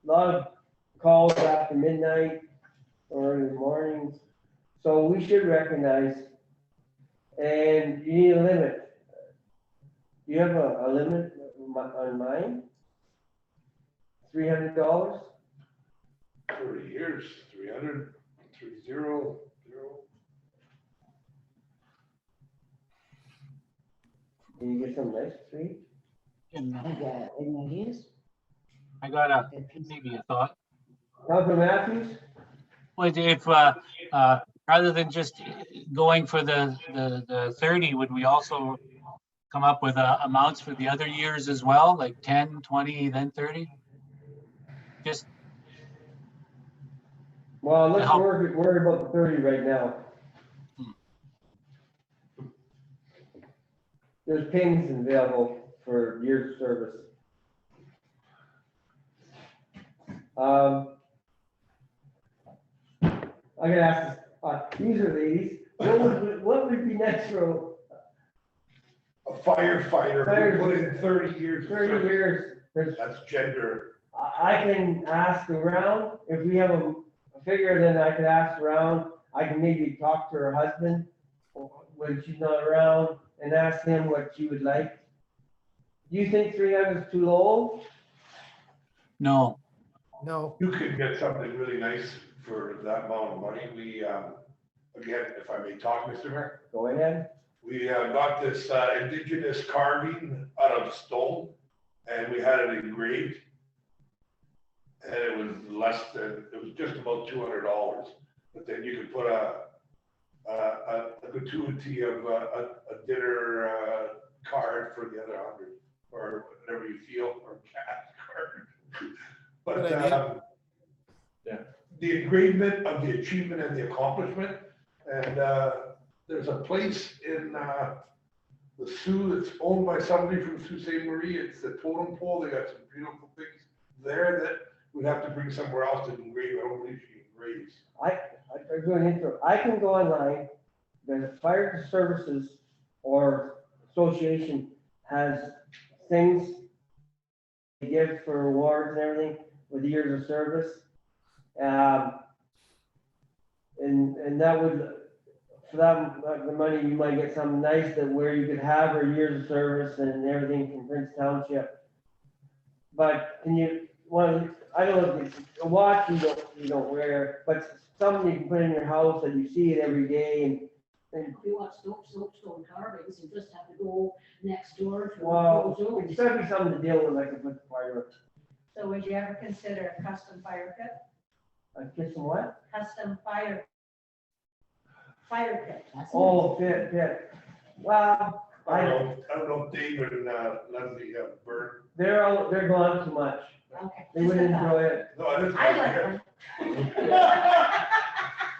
a lot of calls after midnight or in the mornings. So we should recognize, and you need a limit. Do you have a limit on mine? $300? 30 years, 300, 30. Can you get some nice tree? And Any ideas? I got maybe a thought. Councilor Matthews? Well, if, rather than just going for the 30, would we also come up with amounts for the other years as well, like 10, 20, then 30? Just, Well, let's help. worry about the 30 right now. There's pins available for years of service. I gotta ask this, these are ladies, what would be next for A firefighter who put in 30 years. of 30 service. years? There's That's gender. I can ask around, if we have a figure, then I could ask around, I can maybe talk to her husband when she's not around and ask him what she would like. Do you think 300 is too low? no, No, You could get something really nice for that amount of money. We, again, if I may talk, Mr. Mayor, Go ahead. we got this indigenous carving out of stone and we had it engraved. And it was it was just about $200. But then you could put a gratuity of a dinner card for the other 100 or whatever you feel, or cash card. But Good idea. the engravement of the achievement and the accomplishment, and there's a place in the Sioux that's owned by somebody from Sault Ste. Marie. It's the totem pole. They got some beautiful things there that we'd have to bring somewhere else to engrave. I don't believe she engraves. I'm going into, I can go online, the fire services or association has things they give for awards and everything with years of service. And that would for that, the money, you might get something nice that where you could have her years of service and everything from Prince Township. But can you, one, I don't know, if it's a watch you don't wear, but something you can put in your house and you see it every day and If you want soapstone carvings, you just have to go next door to. well, Joe's. it's gotta be something to deal with, like a put the fire, So would you ever consider a custom fire pit? get some what? Custom fire pit? That's Oh, pit. Well, I don't know if David and Leslie have burned. they're gone too much. Okay. They wouldn't enjoy it. No, I just. I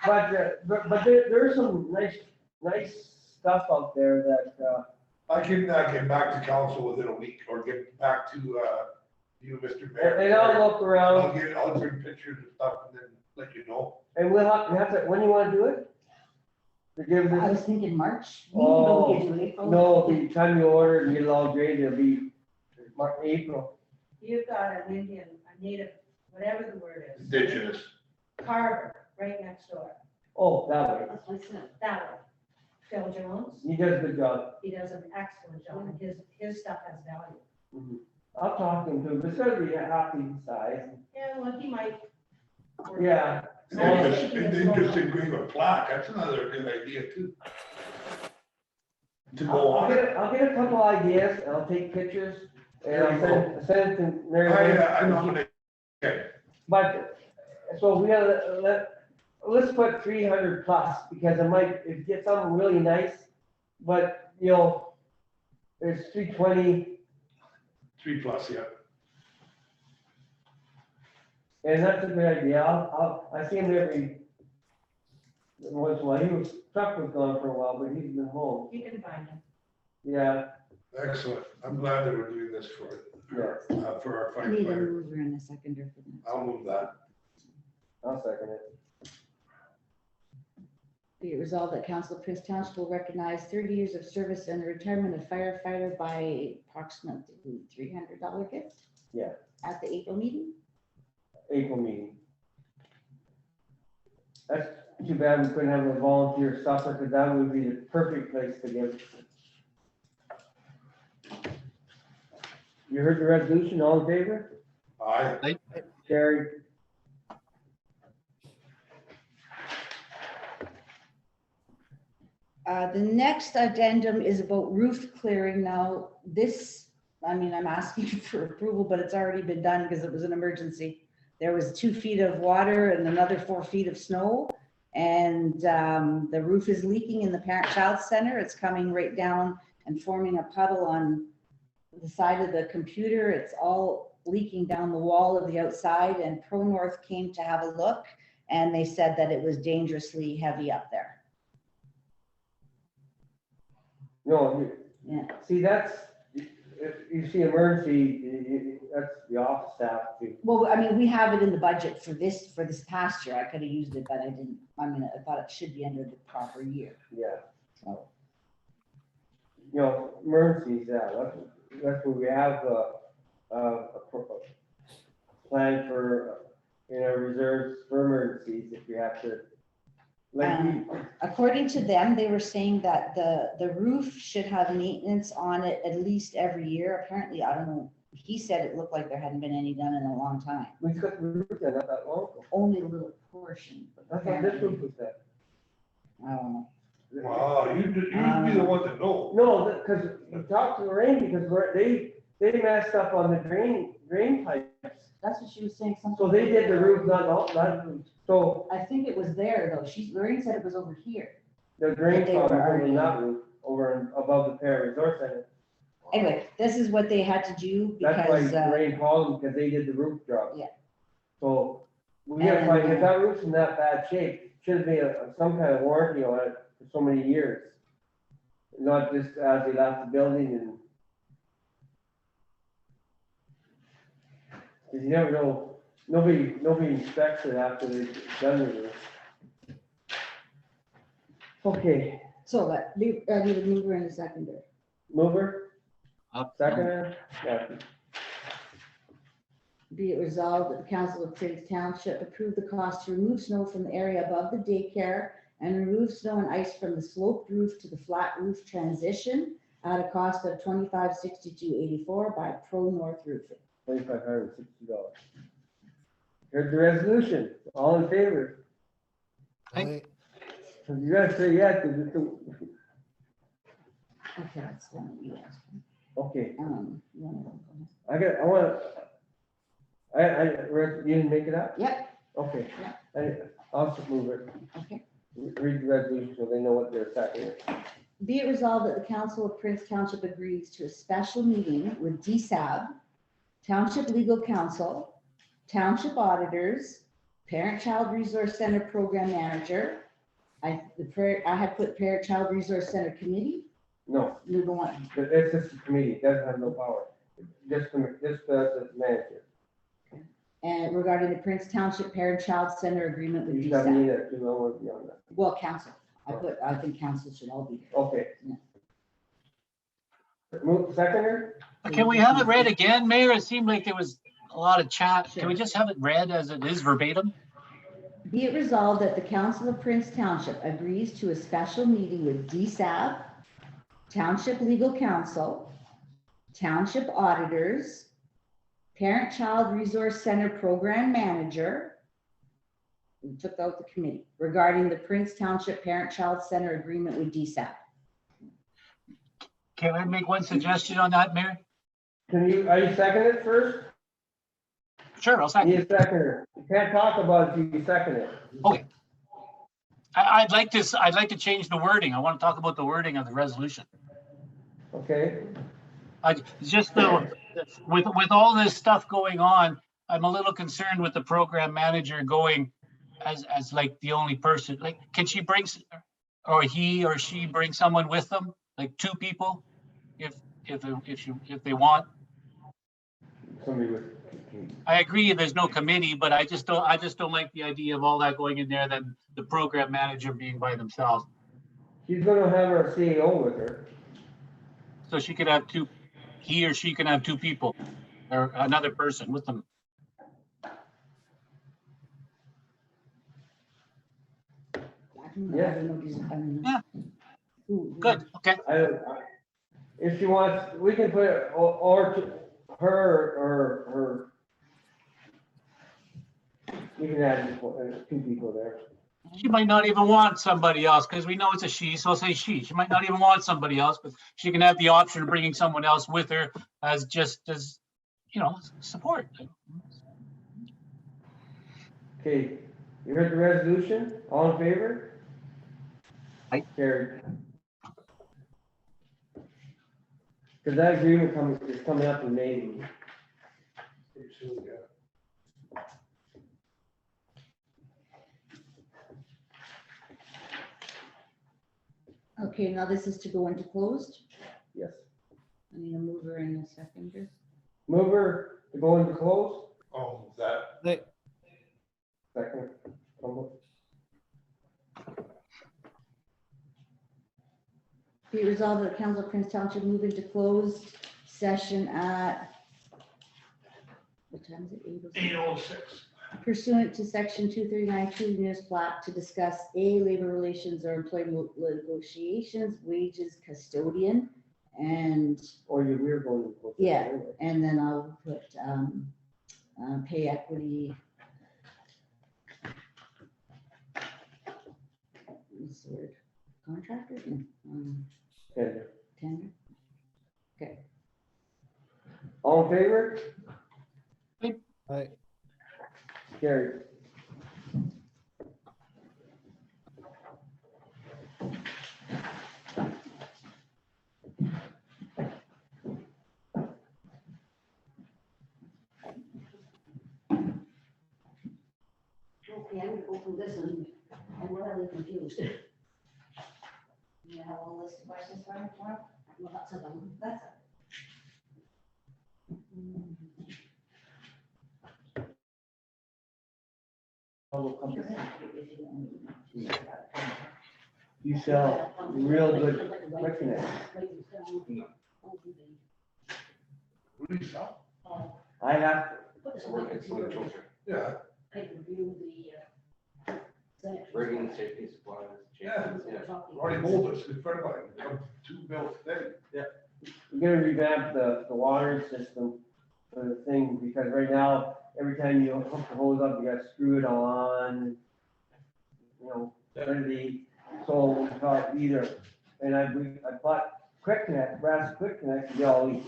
like them. But there's some nice stuff out there that, I can get back to council within a week or get back to, you, Mr. Mayor. and I'll look around, I'll bring pictures and stuff and then let you know. and we have to, when you wanna do it? To give I this, was thinking March. We Oh, can go into April. no, the time you order it and get it all graded, it'll be April. You've got an Indian, a native, whatever the word is. Indigenous. Carver, right next door, Oh, that way, That's what I said. that way. Phil Jones, he does a good job. he does an excellent job, and his stuff has value. Mhm. I'll talk to him too, but it's gotta be a happy size. Yeah, well, he might. Yeah. And then just engrave a plaque, that's another good idea too. To go on it. I'll get a couple ideas, and I'll take pictures, and I'll send it to Mary. I nominate. Okay. But, so we gotta, let's put 300 plus, because it might, if you get something really nice, but, you know, there's 320, 3+, yeah. and that's a good idea, I see him every once in a while, truck was gone for a while, but he's been home, You can find him. yeah, Excellent. I'm glad that we're doing this for our I need a firefighter. mover and a seconder for that. I'll move that. I'll second it. Be it resolved that Council of Prince Township will recognize 30 years of service and the retirement of firefighter by approximately $300 gift. Yeah. At the April meeting. April meeting. That's too bad we couldn't have a volunteer supper, because that would be the perfect place to give. You heard the resolution, all in favor? Aye. Carried. The next addendum is about roof clearing. Now, this, I mean, I'm asking for approval, but it's already been done because it was an emergency. There was 2 feet of water and another 4 feet of snow. And the roof is leaking in the parent-child center. It's coming right down and forming a puddle on the side of the computer. It's all leaking down the wall of the outside, and Pro North came to have a look, and they said that it was dangerously heavy up there. No, Yeah. see, that's, if you see emergency, that's the office staff too. Well, I mean, we have it in the budget for this past year. I could have used it, but I didn't. I mean, I thought it should be under the proper year. Yeah, So, you know, emergencies, yeah, that's where we have plan for, you know, reserves for emergencies if you have to. Like, according to them, they were saying that the roof should have maintenance on it at least every year. Apparently, I don't know. He said it looked like there hadn't been any done in a long time. we took the roof in not that long ago. Only a little portion. That's what this roof was at. I don't know. Wow, you'd be the one to know. No, because you talked to Lorraine, because they messed up on the drain pipes. That's what she was saying. Something. So they did the roof, not, so I think it was there though. Lorraine said it was over here. the drain They were pump was over arguing. that roof, over and above the Pair Resort Center. Anyway, this is what they had to do That's why because, Lorraine called them, because they did the roof job. Yeah. So we gotta And, find, if that roof's in that bad shape, should be some kind of warranty on it for so many years. Not just as they left the building and. Cause you never know, nobody inspects it after they've done the roof. Okay, so I need a mover and a seconder. mover, Up. seconder, yeah. Be it resolved that the Council of Prince Township approve the cost to remove snow from the area above the daycare and remove snow and ice from the sloped roof to the flat roof transition at a cost of $2562.84 by Pro North Roofing. $2,560. Here's the resolution, all in favor? Aye. You gotta say yes, 'cause it's Okay, that's one that you asked. okay, You wanna- you didn't make it up? Yep, Okay, Yeah. I'll just move it. okay. Read the resolution so they know what they're attacking. Be it resolved that the Council of Prince Township agrees to a special meeting with DSAB, Township Legal Counsel, Township Auditors, Parent-Child Resource Center Program Manager. I had put Parent-Child Resource Center Committee, No, legal one, it's just a committee, it doesn't have no power. Just the manager. and regarding the Prince Township Parent-Child Center Agreement with You got me DSAB. there too, I want to be on that. Well, council, I think council should all be there. Okay. Yeah. Move seconder? Can we have it read again, Mayor? It seemed like there was a lot of chat. Can we just have it read as it is verbatim? Be it resolved that the Council of Prince Township agrees to a special meeting with DSAB, Township Legal Counsel, Township Auditors, Parent-Child Resource Center Program Manager, we took out the committee, regarding the Prince Township Parent-Child Center Agreement with DSAB. Can I make one suggestion on that, Mayor? Are you seconding it first? Sure, I'll second. Need a seconder. You can't talk about it till you second it. Okay. I'd like to change the wording. I want to talk about the wording of the resolution. Okay, Just with all this stuff going on, I'm a little concerned with the program manager going as like the only person. Like, can she bring, or he or she bring someone with them, like two people, if they want? somebody with, I agree, there's no committee, but I just don't like the idea of all that going in there, then the program manager being by themselves. she's gonna have her CEO with her. So she could have he or she can have two people or another person with them. Yeah. Yeah. Good, okay. If she wants, we can put it, or to her or her. We can add two people there. She might not even want somebody else, because we know it's a she, so I'll say she. She might not even want somebody else, but she can have the option of bringing someone else with her as support. Okay, you heard the resolution? All in favor? Aye. Carried. Because that agreement is coming up in May. Pretty soon, yeah. Okay, now this is to go into closed. Yes. I need a mover and a seconder. Mover to go into close, Oh, that, second. Be it resolved that the Council of Prince Township move into closed session at, what time is it? 8:06. Pursuant to section 239, News Plat, to discuss A, labor relations or employment negotiations, wages, custodian, and, Or we're going to close. Yeah. and then I'll put pay equity. What's the word? Contractor? Okay. Tender? Okay. All in favor? Aye. Carried. Okay, I'm gonna go through this and I'm really confused. You have a list of questions for me tomorrow? Well, that's a them. That's You sell real good quick connect. What do you sell? I have, Put this on my computer. Yeah, I can review the Rigging, safety supplies, Yeah. chains, yeah. Already boulders in front of it, come 2 bills today. We're gonna revamp the water system for the thing, because right now, every time you hook the hose up, you gotta screw it on. You know, literally, so we thought either, and I bought quick connect, brass quick connect, they all leak.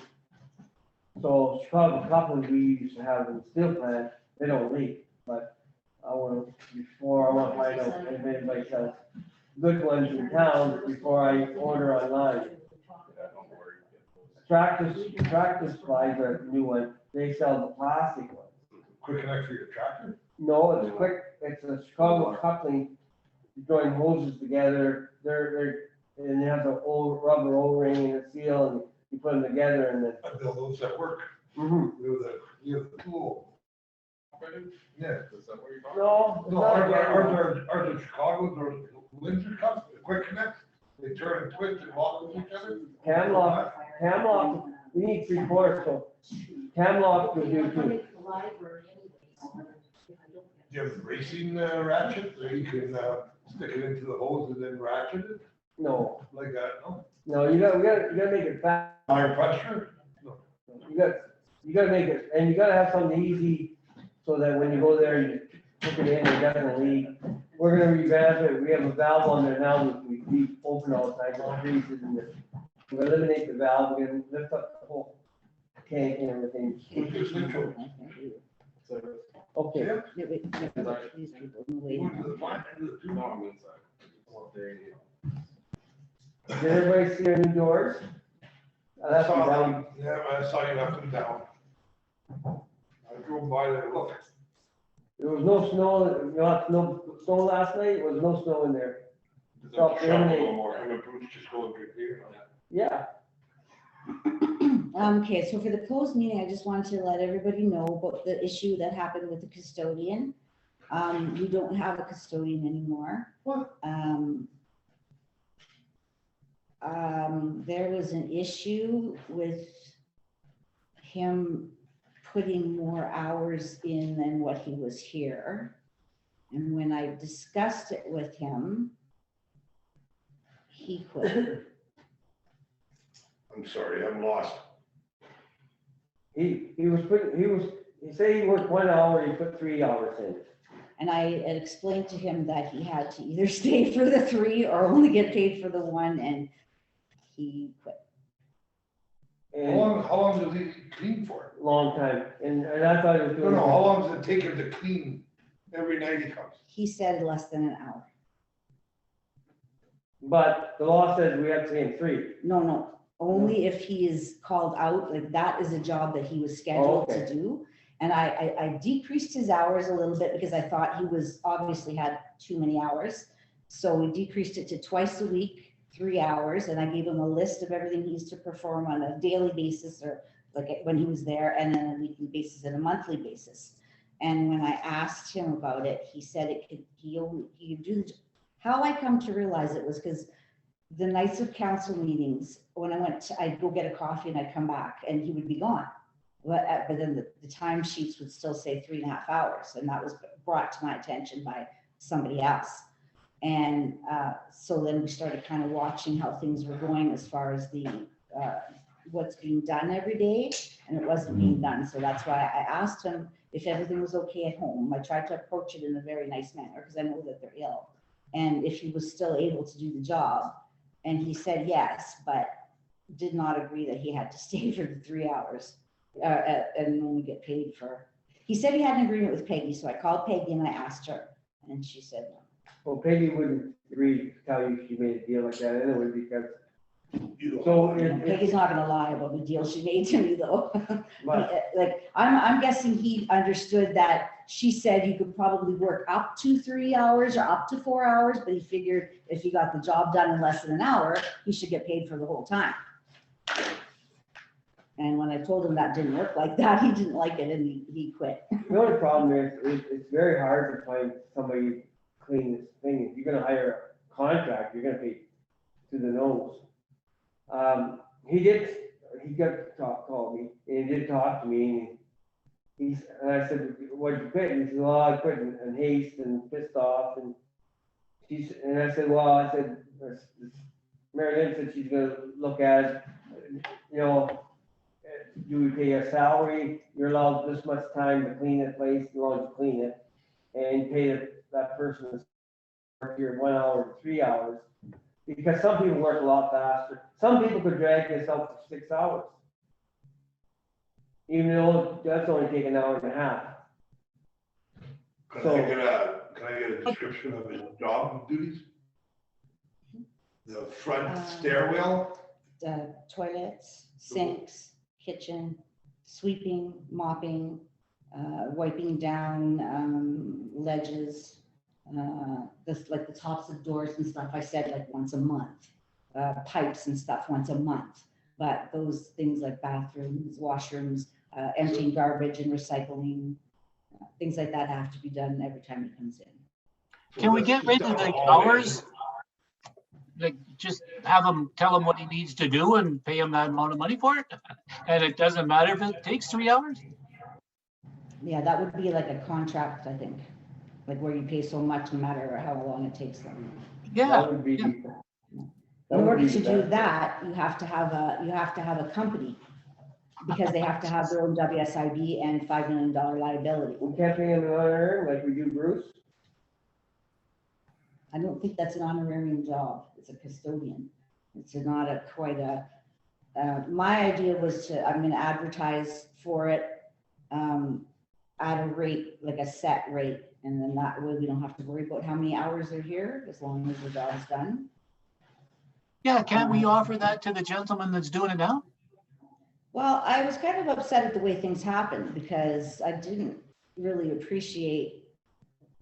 So Chicago couplings we used to have in the steel plant, they don't leak, but I wanna find out if anybody has good ones in town before I order online. Tractor supplies are new one, they sell the plastic ones. Quick connect for your tractor? No, it's quick, it's a Chicago coupling, you join hoses together, and it has a old rubber O-ring and a seal, and you put them together and then. I build those at work. Mhm. You have the tool. Yeah. Is that what you're talking No, No, ours are Chicago's or Windsor Cup, quick connect. They turn and twist and lock with each other. Camlock, we need 3/4, so Camlock will do too. You have the racing ratchet, so you can stick it into the hose and then ratchet it No, like that, no? no, you gotta make it fast, Higher pressure? you gotta make it, and you gotta have something easy, so that when you go there, you hook it in, it doesn't leak. We're gonna revamp it, we have a valve on there now, we open all the time, it freezes, and we eliminate the valve, we can lift up the whole tank and everything. Okay, Yeah. Yeah, wait, yeah, these people in the You waiting went to room. the plant, and the two- No, I'm inside. There you go. did everybody see our new doors? I That's saw down. them, yeah, I saw you have them down. I drove by there, look. There was no snow, no snow last night, there was no snow in there. Stop Shovel eliminating. no more, him and Bruce just go and drink beer. Yeah, Okay, so for the closed meeting, I just wanted to let everybody know about the issue that happened with the custodian. We don't have a custodian anymore. What? There was an issue with him putting more hours in than what he was here. And when I discussed it with him, he quit. I'm sorry, I'm lost. he said he worked 1 hour, he put 3 hours in. And I had explained to him that he had to either stay for the 3 or only get paid for the 1, and he quit. And How long does he clean for? long time, and I thought he was No, doing. no, how long does it take him to clean every night he comes? He said less than an hour. But the law says we have to pay him 3. No, only if he is called out, like that is a job that he was scheduled okay. to do. And I decreased his hours a little bit because I thought he was obviously had too many hours. So we decreased it to twice a week, 3 hours, and I gave him a list of everything he used to perform on a daily basis or like when he was there, and then a weekly basis and a monthly basis. And when I asked him about it, he said he could do the, how I come to realize it was because the nights of council meetings, when I'd go get a coffee and I'd come back and he would be gone. But then the time sheets would still say 3.5 hours, and that was brought to my attention by somebody else. And so then we started kind of watching how things were going as far as the what's being done every day, and it wasn't being done. So that's why I asked him if everything was okay at home. I tried to approach it in a very nice manner because I know that they're ill, and if he was still able to do the job. And he said yes, but did not agree that he had to stay for the 3 hours and only get paid for. He said he had an agreement with Peggy, so I called Peggy and I asked her, and she said no. Well, Peggy wouldn't agree to tell you she made a deal like that anyway, because, You don't. so Peggy's not gonna lie about the deal she made to me though. but Like, I'm guessing he understood that she said you could probably work up to 3 hours or up to 4 hours, but he figured if he got the job done in less than an hour, he should get paid for the whole time. And when I told him that didn't work like that, he didn't like it and he quit. the only problem is, it's very hard to find somebody to clean this thing. If you're gonna hire a contract, you're gonna pay to the nose. Called me, and he did talk to me, and I said, what'd you quit? And he said, well, I quit in haste and pissed off, and and I said, well, I said, Mary Lynn said she's gonna look at it, you know, do we pay a salary? You're allowed this much time to clean that place, as long as you clean it, and pay that person here 1 hour to 3 hours. Because some people work a lot faster. Some people could drag this out for 6 hours. Even though that's only take an hour and a half. Can I get a description of his job duties? The front stairwell, The toilets, sinks, kitchen, sweeping, mopping, wiping down, ledges, like the tops of doors and stuff, I said like once a month. Pipes and stuff once a month, but those things like bathrooms, washrooms, emptying garbage and recycling, things like that have to be done every time it comes in. Can we get rid of the hours? Like, just have him, tell him what he needs to do and pay him that amount of money for it? And it doesn't matter if it takes 3 hours? Yeah, that would be like a contract, I think, like where you pay so much no matter how long it takes them. Yeah, That would be. yeah. that In would order be to the do best. that, you have to have a company, because they have to have their own WSIB and $5 million liability. We can't pay him an honorarium like we do Bruce. I don't think that's an honorarium job. It's a custodian. It's not my idea was I'm gonna advertise for it at a rate, like a set rate. And then that way we don't have to worry about how many hours they're here, as long as the job's done. Yeah, can't we offer that to the gentleman that's doing it now? Well, I was kind of upset at the way things happened because I didn't really appreciate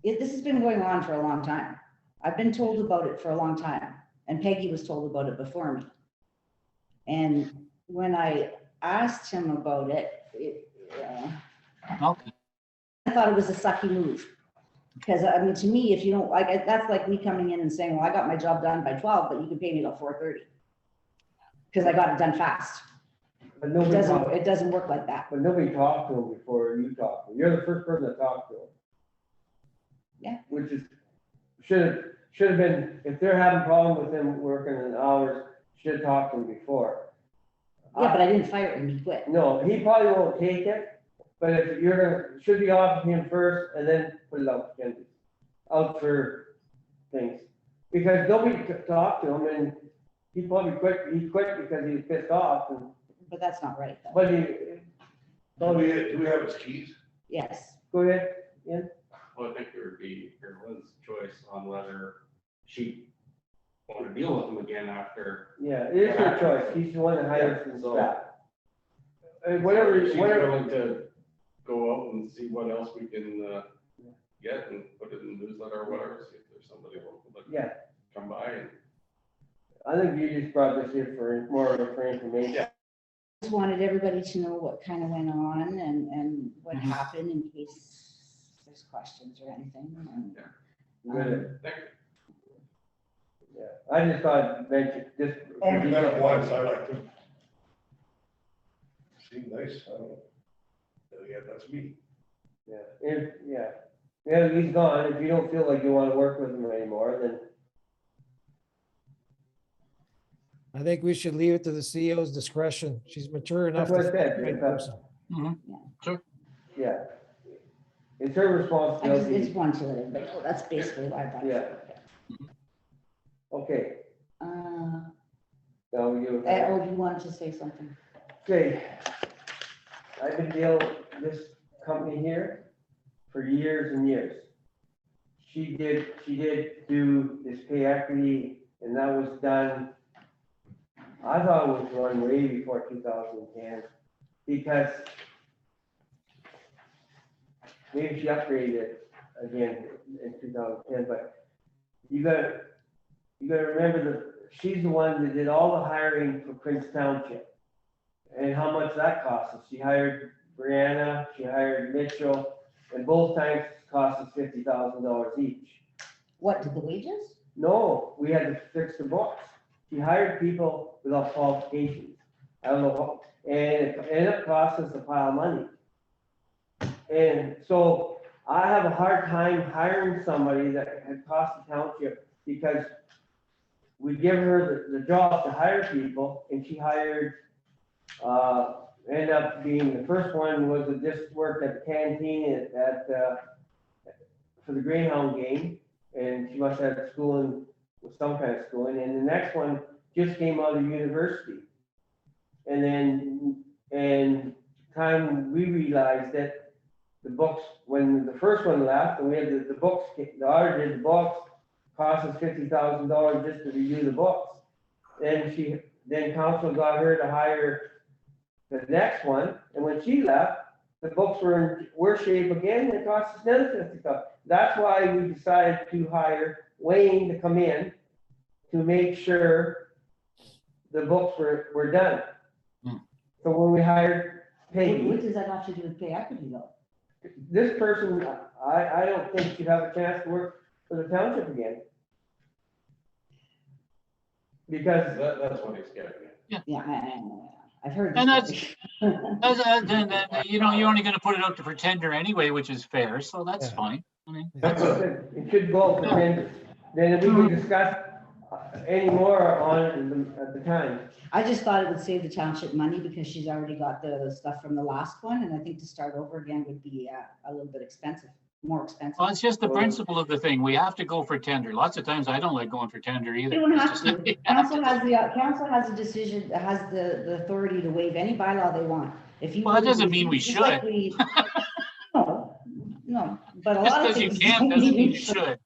it. This has been going on for a long time. I've been told about it for a long time, and Peggy was told about it before me. And when I asked him about it, Okay. I thought it was a sucky move. Because I mean, to me, if you don't like, that's like me coming in and saying, well, I got my job done by 12, but you can pay me till 4:30. Because I got it done fast. But nobody It doesn't work like that. But nobody talked to him before you talked to him. You're the first person to talk to him. Yeah. Which is, should have been, if they're having problems with him working in hours, should have talked to him before. Yeah, but I didn't fire him, he quit. No, he probably won't take it, but if you're gonna, should be offering him first and then put it out to Kenzie, out for things. Because nobody could talk to him and he probably quit because he was pissed off and, But that's not right, though. but he, do we have his keys? Yes. go ahead, Ian. Well, I think there would be Lynn's choice on whether she want to deal with them again after. Yeah, it is her choice. He's the one that hires the So- staff. Whatever, She's whatever, willing to go out and see what else we can get and put it in the newsletter or whatever, see if there's somebody local that can yeah. come by and. I think you just brought this here for more for information. Just wanted everybody to know what kind of went on and what Mhm. happened in case there's questions or anything. And, Good. Thank you. Yeah, I just thought I'd mention this. Only met him once, I like him. Seemed nice, I don't know. Yeah, that's me. Yeah, he's gone. If you don't feel like you want to work with him anymore, then I think we should leave it to the CEO's discretion. She's mature enough. That's what I to said, find the right yeah. person. yeah. It's her I just responsibility. wanted to let everybody know, that's basically why I brought it up. Okay, Uh, now we go. oh, you wanted to say something? Okay. I've been dealing with this company here for years and years. She did do this pay equity, and that was done, I thought it was run way before 2010, because maybe she upgraded it again in 2010, but you gotta remember she's the one that did all the hiring for Prince Township. And how much that cost us. She hired Brianna, she hired Mitchell, and both times it cost us $50,000 each. What, did the wages? No, we had to fix the books. She hired people without qualifications. I don't know how, and it ended up costing us a pile of money. And so I have a hard time hiring somebody that had cost the township because we give her the job to hire people, and she hired, ended up being, the first one was just worked at the canteen for the Greyhound game, and she must have had schooling, some kind of schooling, and the next one just came out of university. And time we realized that the books, when the first one left, and we had the books, the auditor did the books, cost us $50,000 just to review the books. Then council got her to hire the next one, and when she left, the books were in worse shape again, and it cost us another $50,000. That's why we decided to hire Wayne to come in to make sure the books were done. So when we hired Peggy, What does that have to do with pay equity though? this person, I don't think she'd have a chance to work for the township again. Because, That's what he's getting at. Yeah, I've heard. And this then, you know, you're only gonna put it out for tender anyway, which is fair, so that's Yeah. fine. I mean, that's what I said, it should go for tender. Then we can discuss any more on it at the time. I just thought it would save the township money because she's already got the stuff from the last one, and I think to start over again would be a little bit expensive, more expensive. well, it's just the principle of the thing. We have to go for tender. Lots of times I don't like going for tender either. You don't have It's to. just- Council has a decision, has the authority to waive any bylaw they want. If you. Well, that doesn't mean we just like should. No, but a Just lot of because you things. can't doesn't mean you should.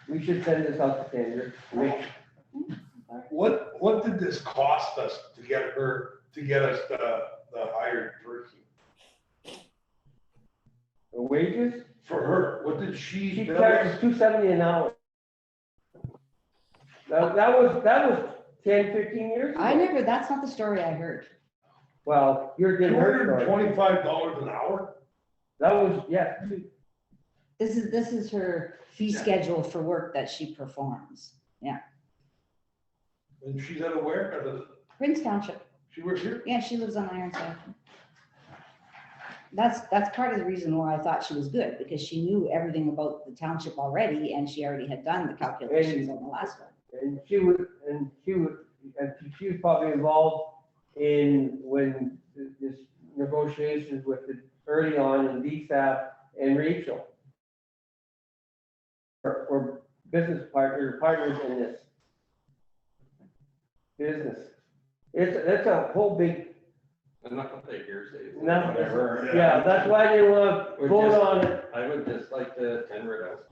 We should send this out to tender. What did this cost us to get us the hired person? The wages, For her, what did she she bill charges us? $270 an hour. That was 10, 15 years ago. That's not the story I heard. Well, you're getting her story. $225 an hour? That was, yeah, This is her fee Yeah. schedule for work that she performs. And she's out of where? Prince Township. She works here? Yeah, she lives on Ironside. That's part of the reason why I thought she was good, because she knew everything about the township already, and she already had done the calculations on the last one. and she was probably involved in when this negotiations with the early on in DSAP and Rachel. Or business partners in this business. It's a whole big, I'm not gonna take hearsay. no, Whatever. yeah, that's why they want to We're vote just- on it, I would just like to tender it out.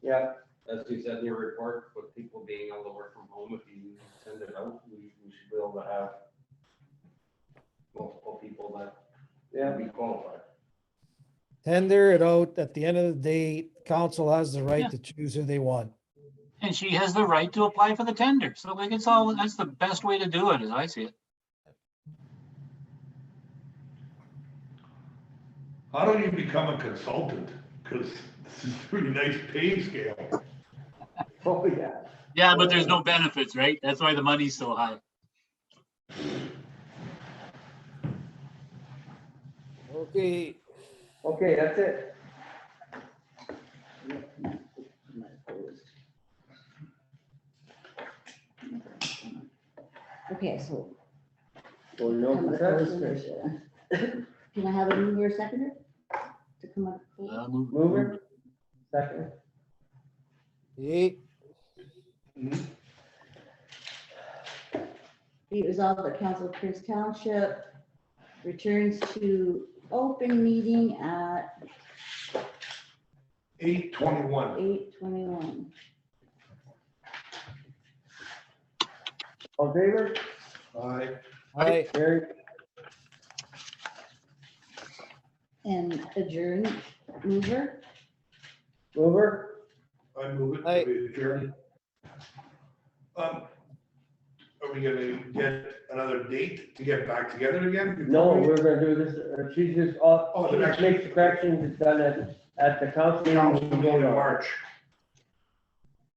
yeah. As you said in your report, with people being able to work from home, if you send it out, we should be able to have multiple people that Yeah, would be qualified. Tender it out. At the end of the day, council has the right Yeah. to choose who they want. And she has the right to apply for the tender. So like it's all, that's the best way to do it, as I see it. How do you become a consultant? Because this is a pretty nice pay scale. oh, yeah. Yeah, but there's no benefits, right? That's why the money's so high. Okay, Okay, that's it. Okay, so. So no I'm gonna close concessions. first. Can I have a mover or seconder to come up? Mover, second. okay, Be it resolved that Council of Prince Township returns to open meeting at 8:21. 8:21. All in favor? I, Carried. And adjourn, mover. Mover, I move it Aye. to be adjourned. Are we gonna get another date to get back together again? no, we're gonna do this, she's just, Oh, the she next just makes the corrections, it's done at the council. Council meeting. will go in March.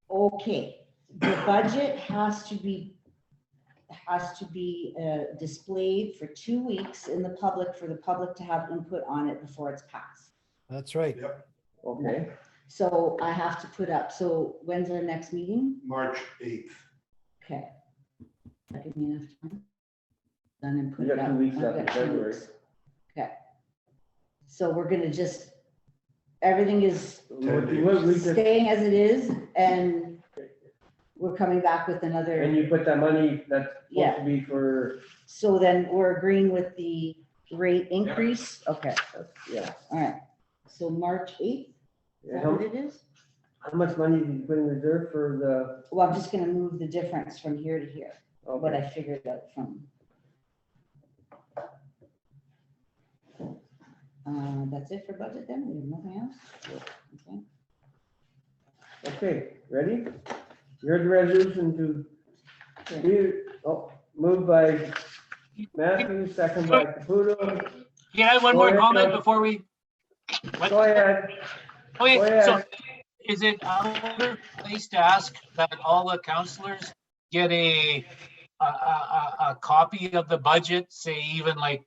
Okay, the budget has to be displayed for 2 weeks in the public, for the public to have input on it before it's passed. that's right. Okay, So I have to put up, so when's our next meeting? March 8th. Okay. That give me enough time? Done and put You it got up. 2 weeks I've left in got 2 February. weeks. Okay. So we're gonna just, everything is What we just, staying as it is, and we're coming back with and another, you put that money that's Yeah. supposed to be for, so then we're agreeing with the rate increase? Okay, yeah. all right. So March 8th, is that How, what it is? how much money did you put in reserve for Well, I'm just gonna move the difference from here to here, the, what okay, I figured out from. That's it for budget then? We have nothing else? Okay. okay, ready? You heard the resolution moved by Matthew, second by Caputo. Can I have one Go more ahead, comment Doug. before we? What? Go ahead, go Okay, so ahead. is it out of place to ask that all the counselors get a copy of the budget, say even like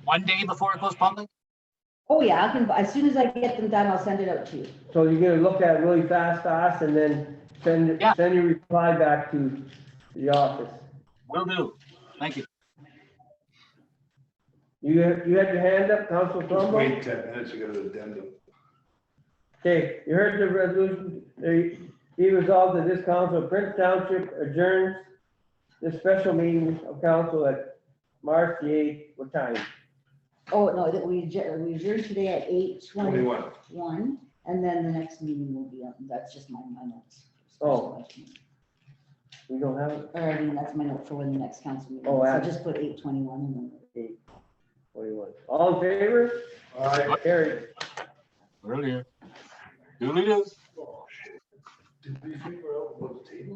one day before it goes public? Oh, yeah, I can, as soon as I get them done, I'll send it out to you. So you're gonna look at it really fast, and then Yeah. send your reply back to the office. Will do. Thank you. You had your hand up, Council Just Trumbull? wait 10 minutes, you got an addendum. Okay, you heard the resolution, be resolved that this council of Prince Township adjourns this special meeting of council at March the 8th, what time? Oh, no, that we adjourned today at 8:21, 21. and then the next meeting will be, that's just my notes. Oh. We don't have it, Or, I mean, that's my note for when the next council meeting. Oh, So yeah. just put 8:21 and then. 8:21. All in favor? Aye. Carried. Earlier. Doodly doo. Oh, shit. Did we figure out what table?